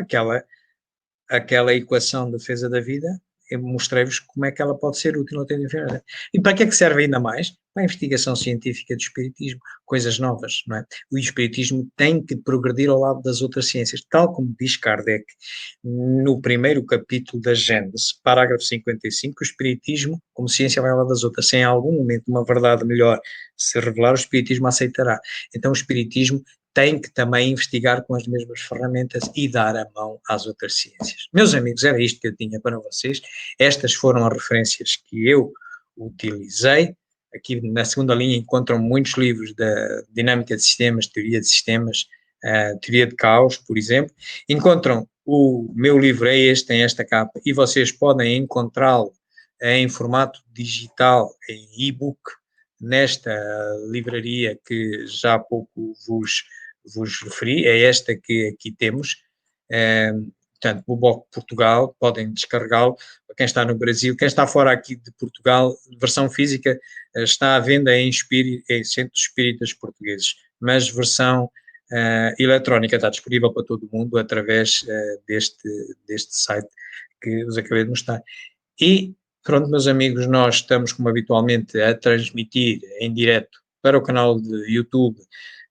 aquela equação de defesa da vida, eu mostrei-vos como é que ela pode ser útil no atendimento. E para que é que serve ainda mais? Para a investigação científica do espiritismo, coisas novas, não é? O espiritismo tem que progredir ao lado das outras ciências, tal como diz Kardec no primeiro capítulo da Gênese, parágrafo 55, o espiritismo, como ciência, vai ao lado das outras. Se em algum momento uma verdade melhor se revelar, o espiritismo aceitará. Então o espiritismo tem que também investigar com as mesmas ferramentas e dar a mão às outras ciências. Meus amigos, era isto que eu tinha para vocês. Estas foram as referências que eu utilizei. Aqui na segunda linha encontram muitos livros da dinâmica de sistemas, teoria de sistemas, teoria de caos, por exemplo. Encontram o meu livro, é este, tem esta capa, e vocês podem encontrá-lo em formato digital, em e-book, nesta livraria que já há pouco vos referi, é esta que aqui temos, portanto, o Boc Portugal, podem descarregá-lo, para quem está no Brasil, quem está fora aqui de Portugal, versão física está à venda em centros espíritas portugueses, mas versão eletrónica está disponível para todo o mundo através deste site que vos acabei de mostrar. E pronto, meus amigos, nós estamos, como habitualmente, a transmitir em direto para o canal de YouTube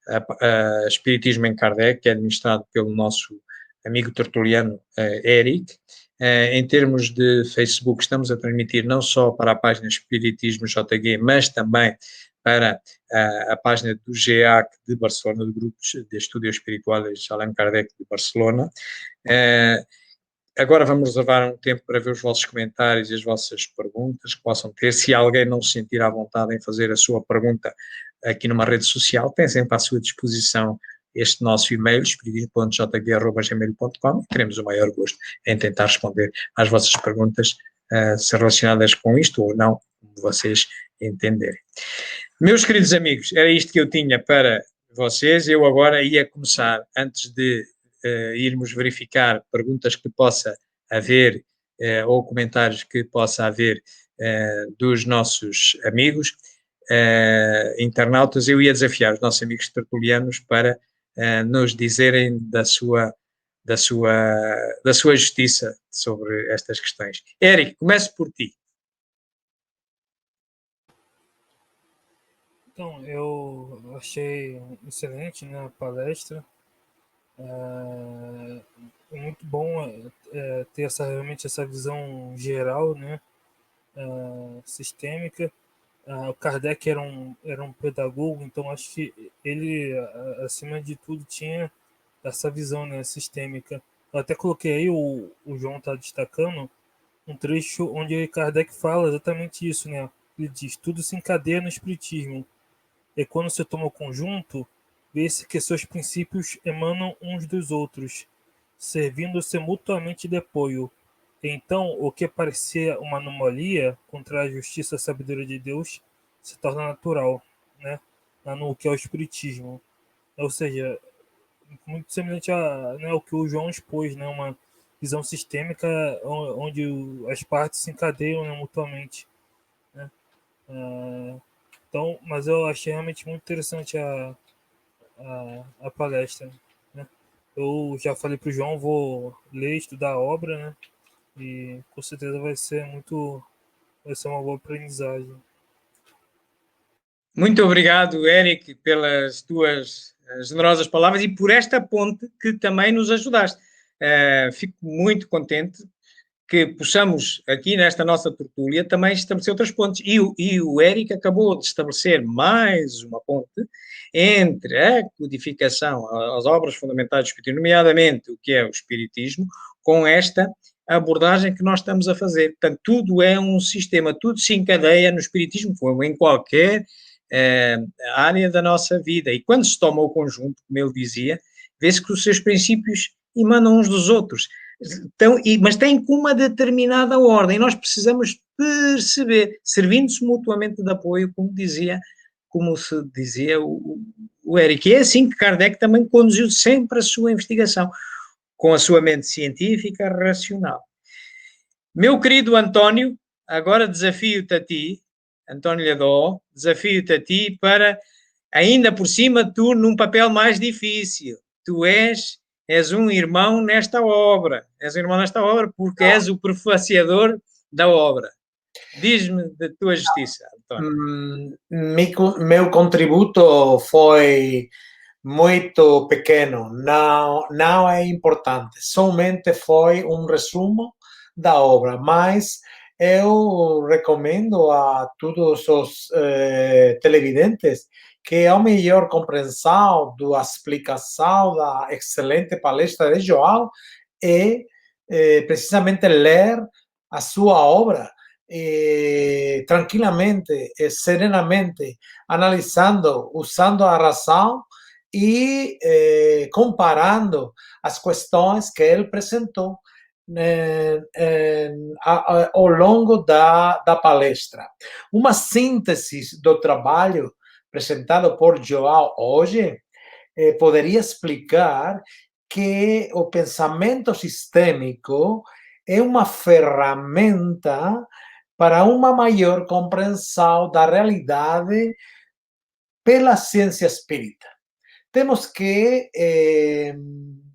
a Espiritismo em Kardec, que é administrado pelo nosso amigo tertuliano Eric. Em termos de Facebook, estamos a transmitir não só para a página Espiritismo JG, mas também para a página do GEAC de Barcelona, do Grupo de Estudos Espirituais Allan Kardec de Barcelona. Agora vamos reservar um tempo para ver os vossos comentários e as vossas perguntas que possam ter. Se alguém não se sentir à vontade em fazer a sua pergunta aqui numa rede social, tem sempre à sua disposição este nosso e-mail, espiritismo.jg@gmail.com, e teremos o maior gosto em tentar responder às vossas perguntas, se relacionadas com isto ou não, como vocês entenderem. Meus queridos amigos, era isto que eu tinha para vocês. Eu agora ia começar, antes de irmos verificar perguntas que possa haver ou comentários que possa haver dos nossos amigos internautas, eu ia desafiar os nossos amigos tertulianos para nos dizerem da sua justiça sobre estas questões. Érico, começo por ti. Então, eu achei excelente, né, a palestra. É muito bom ter realmente essa visão geral, né, sistêmica. O Kardec era um pedagogo, então acho que ele, acima de tudo, tinha essa visão, né, sistêmica. Eu até coloquei aí, o João está destacando, um trecho onde Kardec fala exatamente isso, né? Ele diz: tudo se encadeia no espiritismo, e quando se toma o conjunto, vê-se que seus princípios emanam uns dos outros, servindo-se mutuamente de apoio. Então, o que parecia uma anomalia contra a justiça e a sabedoria de Deus se torna natural, né? No que é o espiritismo. Ou seja, muito semelhante ao que o João expôs, né? Uma visão sistêmica onde as partes se encadeiam, né, mutuamente, né? Então, mas eu achei realmente muito interessante a palestra, né? Eu já falei para o João, vou ler, estudar a obra, né? E com certeza vai ser uma boa aprendizagem. Muito obrigado, Eric, pelas tuas generosas palavras e por esta ponte que também nos ajudaste. Fico muito contente que possamos aqui nesta nossa tertúlia também estabelecer outras pontes. E o Eric acabou de estabelecer mais uma ponte entre a codificação, as obras fundamentais do Espiritismo, nomeadamente o que é o Espiritismo, com esta abordagem que nós estamos a fazer. Portanto, tudo é um sistema, tudo se encadeia no Espiritismo, como em qualquer área da nossa vida. E quando se toma o conjunto, como ele dizia, vê-se que os seus princípios emanam uns dos outros. Então, mas tem com uma determinada ordem. Nós precisamos perceber, servindo-se mutuamente de apoio, como se dizia o Eric. E é assim que Kardec também conduziu sempre a sua investigação, com a sua mente científica racional. Meu querido António, agora desafio-te a ti, António Lhadó, desafio-te a ti para, ainda por cima, tu num papel mais difícil. Tu és um irmão nesta obra, porque és o prefaciador da obra. Diz-me da tua justiça, António. Meu contributo foi muito pequeno, não é importante, somente foi um resumo da obra, mas eu recomendo a todos os televidentes que a melhor compreensão da explicação da excelente palestra de João é precisamente ler a sua obra tranquilamente, serenamente, analisando, usando a razão e comparando as questões que ele apresentou ao longo da palestra. Uma síntese do trabalho apresentado por João hoje poderia explicar que o pensamento sistêmico é uma ferramenta para uma maior compreensão da realidade pela ciência espírita. Temos que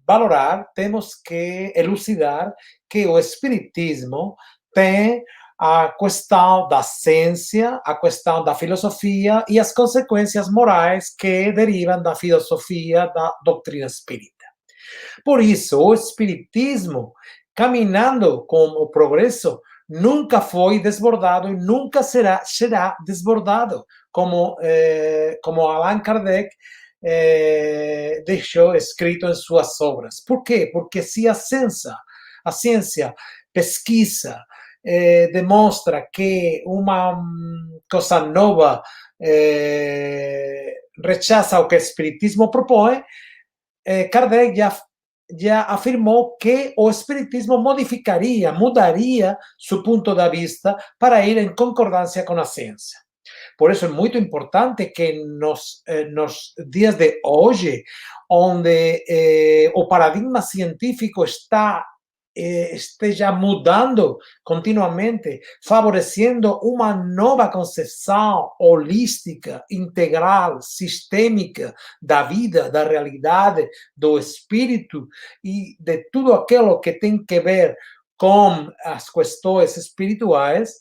valorar, temos que elucidar que o espiritismo tem a questão da ciência, a questão da filosofia e as consequências morais que derivam da filosofia da doutrina espírita. Por isso, o espiritismo, caminhando com o progresso, nunca foi desbordado e nunca será desbordado, como Allan Kardec deixou escrito em suas obras. Por quê? Porque se a ciência pesquisa, demonstra que uma coisa nova rechaça o que o espiritismo propõe, Kardec já afirmou que o espiritismo mudaria seu ponto de vista para ir em concordância com a ciência. Por isso é muito importante que nos dias de hoje, onde o paradigma científico esteja mudando continuamente, favorecendo uma nova concepção holística, integral, sistêmica da vida, da realidade, do espírito e de tudo aquilo que tem que ver com as questões espirituais,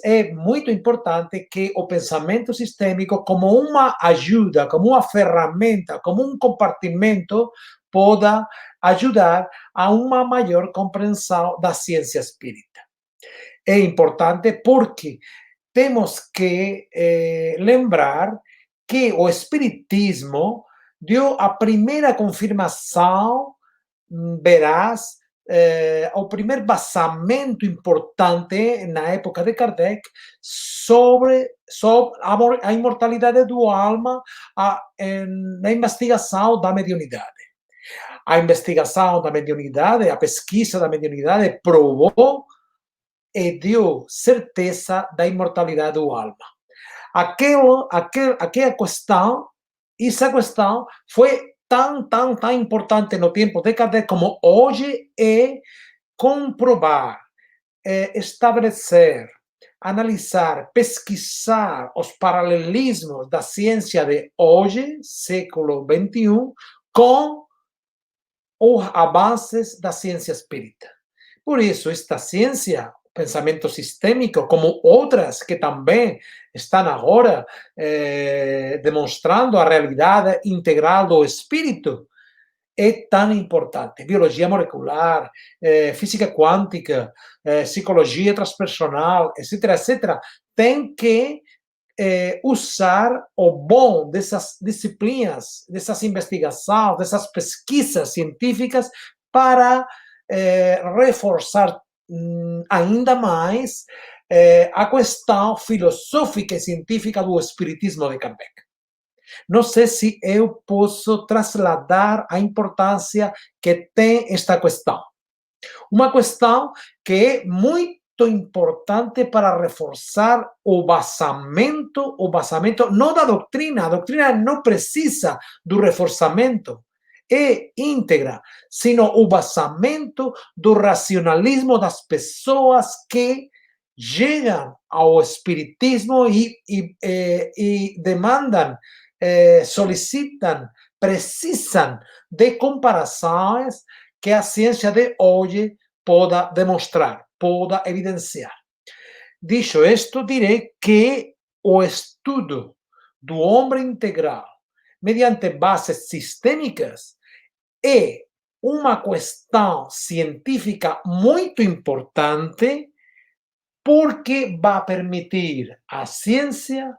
é muito importante que o pensamento sistêmico, como uma ajuda, como uma ferramenta, como um compartimento, possa ajudar a uma maior compreensão da ciência espírita. É importante porque temos que lembrar que o espiritismo deu a primeira confirmação veraz, o primeiro vazamento importante na época de Kardec sobre a imortalidade do alma na investigação da mediunidade. A investigação da mediunidade, a pesquisa da mediunidade provou e deu certeza da imortalidade do alma. Aquela questão, essa questão foi tão importante no tempo de Kardec como hoje é comprovar, estabelecer, analisar, pesquisar os paralelismos da ciência de hoje, século XXI, com os avanços da ciência espírita. Por isso, esta ciência, pensamento sistêmico, como outras que também estão agora demonstrando a realidade integral do espírito, é tão importante. Biologia molecular, física quântica, psicologia transpersonal, etc., tem que usar o bom dessas disciplinas, dessas investigações, dessas pesquisas científicas para reforçar ainda mais a questão filosófica e científica do espiritismo de Kardec. Não sei se eu posso trasladar a importância que tem esta questão. Uma questão que é muito importante para reforçar o vazamento não da doutrina. A doutrina não precisa do reforçamento, é íntegra, sino o vazamento do racionalismo das pessoas que chegam ao espiritismo e demandam, solicitam, precisam de comparações que a ciência de hoje possa demonstrar, possa evidenciar. Dicho esto, diré que o estudo do hombre integral mediante bases sistêmicas é uma questão científica muito importante porque vai permitir à ciência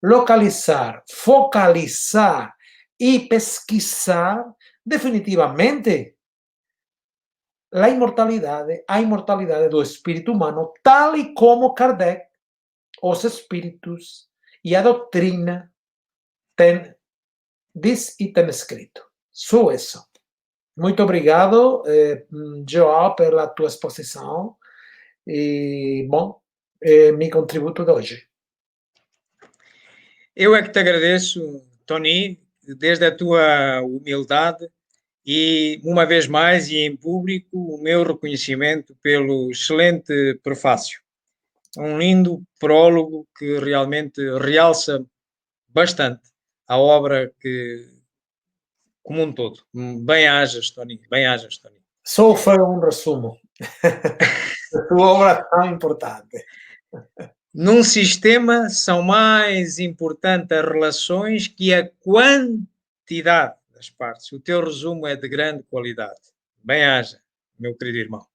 localizar, focalizar e pesquisar definitivamente a imortalidade do espírito humano, tal e como Kardec, os espíritos e a doutrina diz e tem escrito. Só isso. Muito obrigado, João, pela tua exposição. E, bom, meu contributo de hoje. Eu é que te agradeço, Tony, desde a tua humildade e, uma vez mais e em público, o meu reconhecimento pelo excelente prefácio. Um lindo prólogo que realmente realça bastante a obra como um todo. Bem-ajas, Tony, bem-ajas, Tony. Só foi um resumo da tua obra tão importante. Num sistema são mais importantes as relações que a quantidade das partes. O teu resumo é de grande qualidade. Bem-aja, meu querido irmão.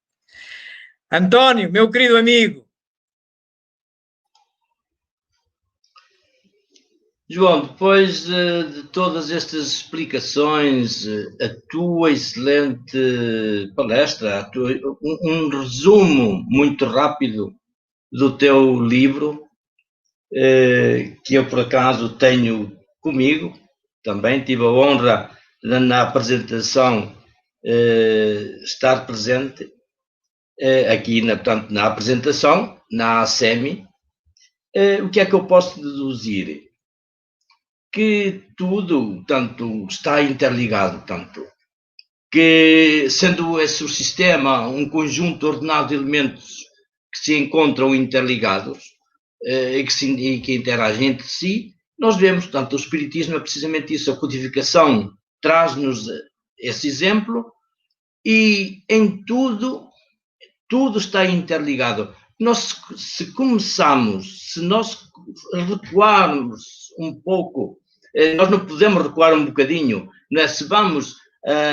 António, meu querido amigo. João, depois de todas estas explicações, a tua excelente palestra, um resumo muito rápido do teu livro, que eu por acaso tenho comigo, também tive a honra de, na apresentação estar presente aqui portanto, na apresentação, na ASEMI. O que é que eu posso deduzir? Que tudo, tanto, está interligado, tanto, que sendo esse o sistema um conjunto ordenado de elementos que se encontram interligados e que interagem entre si, nós vemos, portanto, o Espiritismo é precisamente isso, a codificação traz-nos esse exemplo e em tudo está interligado. Nós, se começamos, se nós recuarmos um pouco, nós não podemos recuar um bocadinho, não é? Se vamos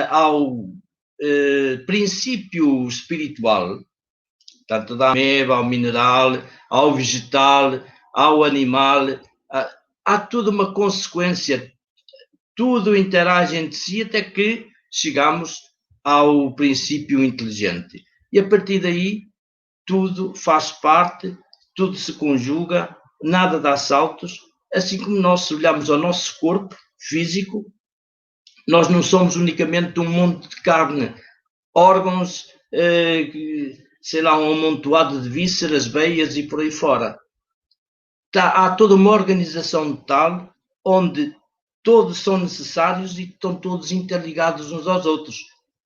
ao princípio espiritual, tanto da ameba, ao mineral, ao vegetal, ao animal, há toda uma consequência, tudo interage entre si até que chegamos ao princípio inteligente. E a partir daí, tudo faz parte, tudo se conjuga, nada dá saltos, assim como nós olhamos ao nosso corpo físico, nós não somos unicamente um monte de carne, órgãos, sei lá, um amontoado de vísceras, veias e por aí fora. Há toda uma organização tal onde todos são necessários e estão todos interligados uns aos outros.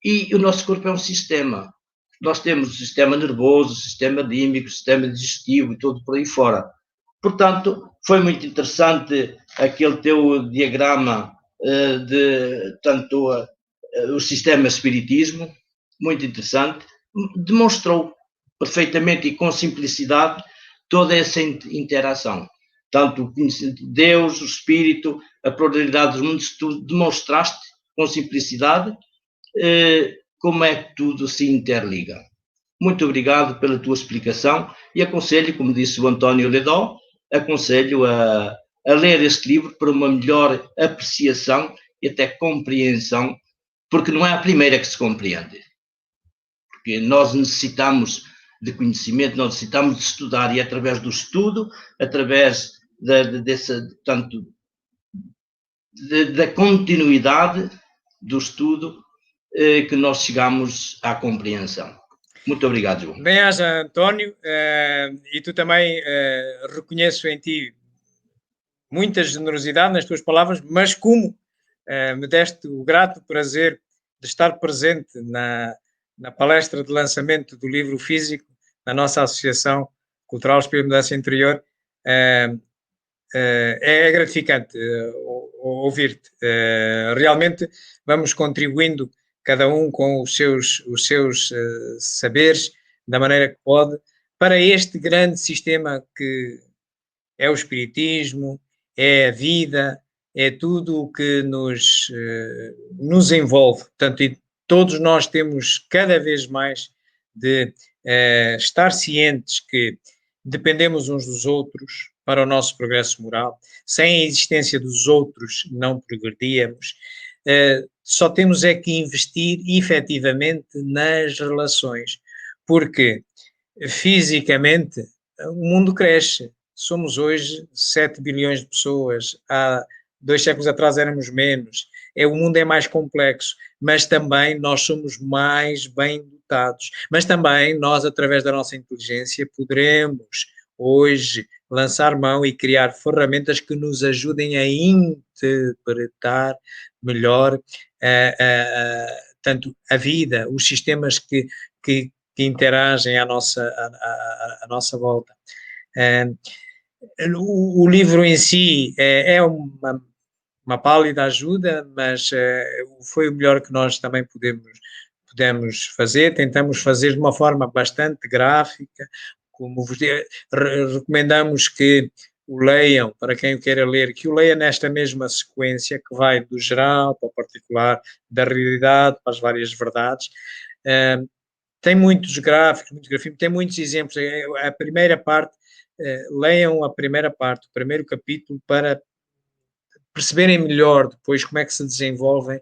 E o nosso corpo é um sistema. Nós temos o sistema nervoso, o sistema límbico, o sistema digestivo e tudo por aí fora. Portanto, foi muito interessante aquele teu diagrama de tanto o sistema espiritismo, muito interessante, demonstrou perfeitamente e com simplicidade toda essa interação. Tanto o conhecimento de Deus, o Espírito, a pluralidade dos mundos, tu demonstraste com simplicidade como é que tudo se interliga. Muito obrigado pela tua explicação e aconselho, como disse o António Ledó, aconselho a ler este livro para uma melhor apreciação e até compreensão, porque não é a primeira que se compreende. Porque nós necessitamos de conhecimento, nós necessitamos de estudar e através do estudo, através da continuidade do estudo, que nós chegamos à compreensão. Muito obrigado, João. Bem-aja, António, e tu também reconheço em ti muita generosidade nas tuas palavras, mas como me deste o grato prazer de estar presente na palestra de lançamento do livro físico na nossa Associação Cultural Espírito de Mudança Interior, é gratificante ouvir-te. Realmente vamos contribuindo cada um com os seus saberes, da maneira que pode, para este grande sistema que é o espiritismo, é a vida, é tudo o que nos envolve. Portanto, e todos nós temos cada vez mais de estar cientes que dependemos uns dos outros para o nosso progresso moral. Sem a existência dos outros, não progredíamos. Só temos é que investir efetivamente nas relações, porque fisicamente o mundo cresce. Somos hoje 7 bilhões de pessoas, há 2 séculos atrás éramos menos. O mundo é mais complexo, mas também nós somos mais bem dotados. Mas também nós, através da nossa inteligência, poderemos hoje lançar mão e criar ferramentas que nos ajudem a interpretar melhor tanto a vida, os sistemas que interagem à nossa volta. O livro em si é uma pálida ajuda, mas foi o melhor que nós também pudemos fazer. Tentamos fazer de uma forma bastante gráfica, como recomendamos que o leiam, para quem o queira ler, que o leia nesta mesma sequência, que vai do geral para o particular, da realidade para as várias verdades. Tem muitos gráficos, muito grafismo, tem muitos exemplos. A primeira parte, leiam a primeira parte, o primeiro capítulo, para perceberem melhor depois como é que se desenvolvem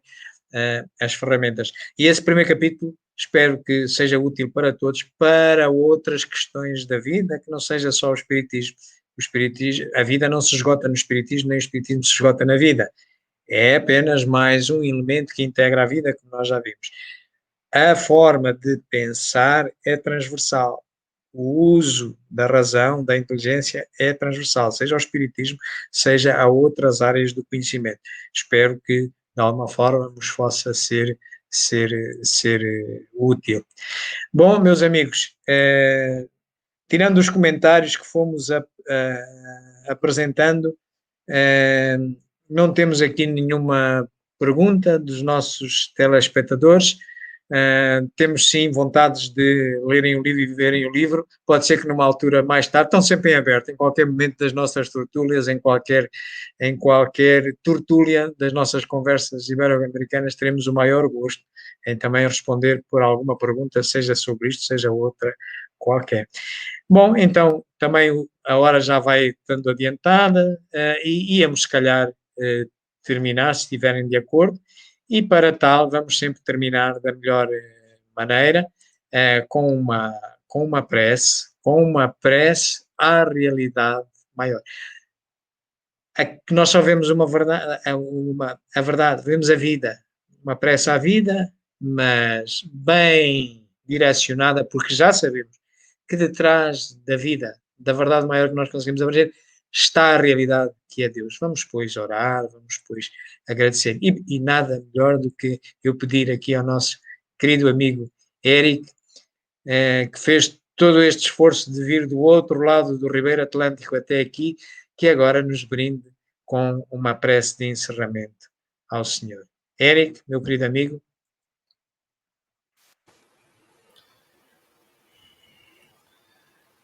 as ferramentas. E esse primeiro capítulo espero que seja útil para todos, para outras questões da vida, que não seja só o espiritismo. A vida não se esgota no espiritismo, nem o espiritismo se esgota na vida. É apenas mais um elemento que integra a vida, como nós já vimos. A forma de pensar é transversal. O uso da razão, da inteligência é transversal, seja ao espiritismo, seja a outras áreas do conhecimento. Espero que, de alguma forma, vos possa ser útil. Bom, meus amigos, tirando os comentários que fomos apresentando, não temos aqui nenhuma pergunta dos nossos telespectadores. Temos sim vontades de lerem o livro e viverem o livro. Pode ser que numa altura mais tarde, estão sempre em aberto, em qualquer momento das nossas tertúlias, em qualquer tertúlia das nossas conversas ibero-americanas, teremos o maior gosto em também responder por alguma pergunta, seja sobre isto, seja outra qualquer. Bom, então também a hora já vai estando adiantada e íamos se calhar terminar, se estiverem de acordo. E para tal, vamos sempre terminar da melhor maneira, com uma prece à realidade maior. Que nós só vemos uma verdade, a verdade, vemos a vida, uma prece à vida, mas bem direcionada, porque já sabemos que detrás da vida, da verdade maior que nós conseguimos abranger, está a realidade que é Deus. Vamos, pois, orar, vamos, pois, agradecer. E nada melhor do que eu pedir aqui ao nosso querido amigo Eric, que fez todo este esforço de vir do outro lado do Ribeiro Atlântico até aqui, que agora nos brinde com uma prece de encerramento ao Senhor. Eric, meu querido amigo.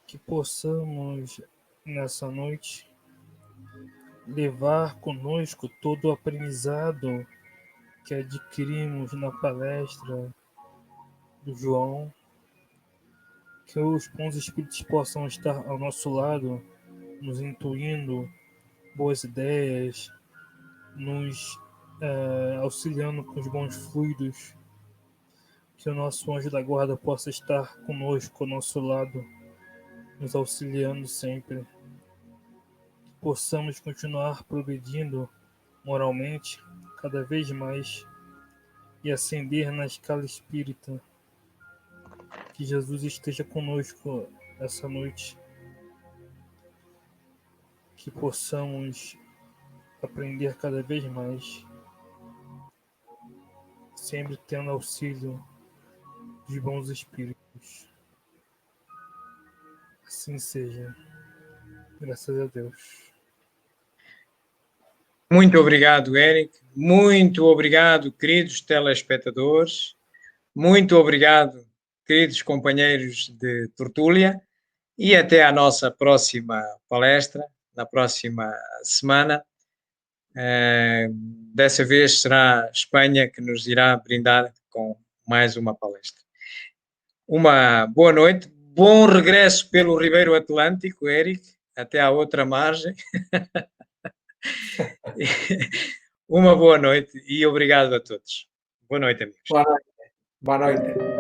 Que possamos, nessa noite, levar conosco todo o aprendizado que adquirimos na palestra do João, que os bons espíritos possam estar ao nosso lado, nos intuindo boas ideias, nos auxiliando com os bons fluidos, que o nosso anjo da guarda possa estar conosco, ao nosso lado, nos auxiliando sempre. Que possamos continuar progredindo moralmente cada vez mais e ascender na escala espírita. Que Jesus esteja conosco essa noite. Que possamos aprender cada vez mais, sempre tendo auxílio dos bons espíritos. Assim seja. Graças a Deus. Muito obrigado, Eric. Muito obrigado, queridos telespectadores. Muito obrigado, queridos companheiros de tertúlia. e até à nossa próxima palestra, na próxima semana. Dessa vez será a Espanha que nos irá brindar com mais uma palestra. Uma boa noite, bom regresso pelo Ribeiro Atlântico, Eric, até à outra margem. Uma boa noite e obrigado a todos. Boa noite, amigos. Boa noite. Boa noite.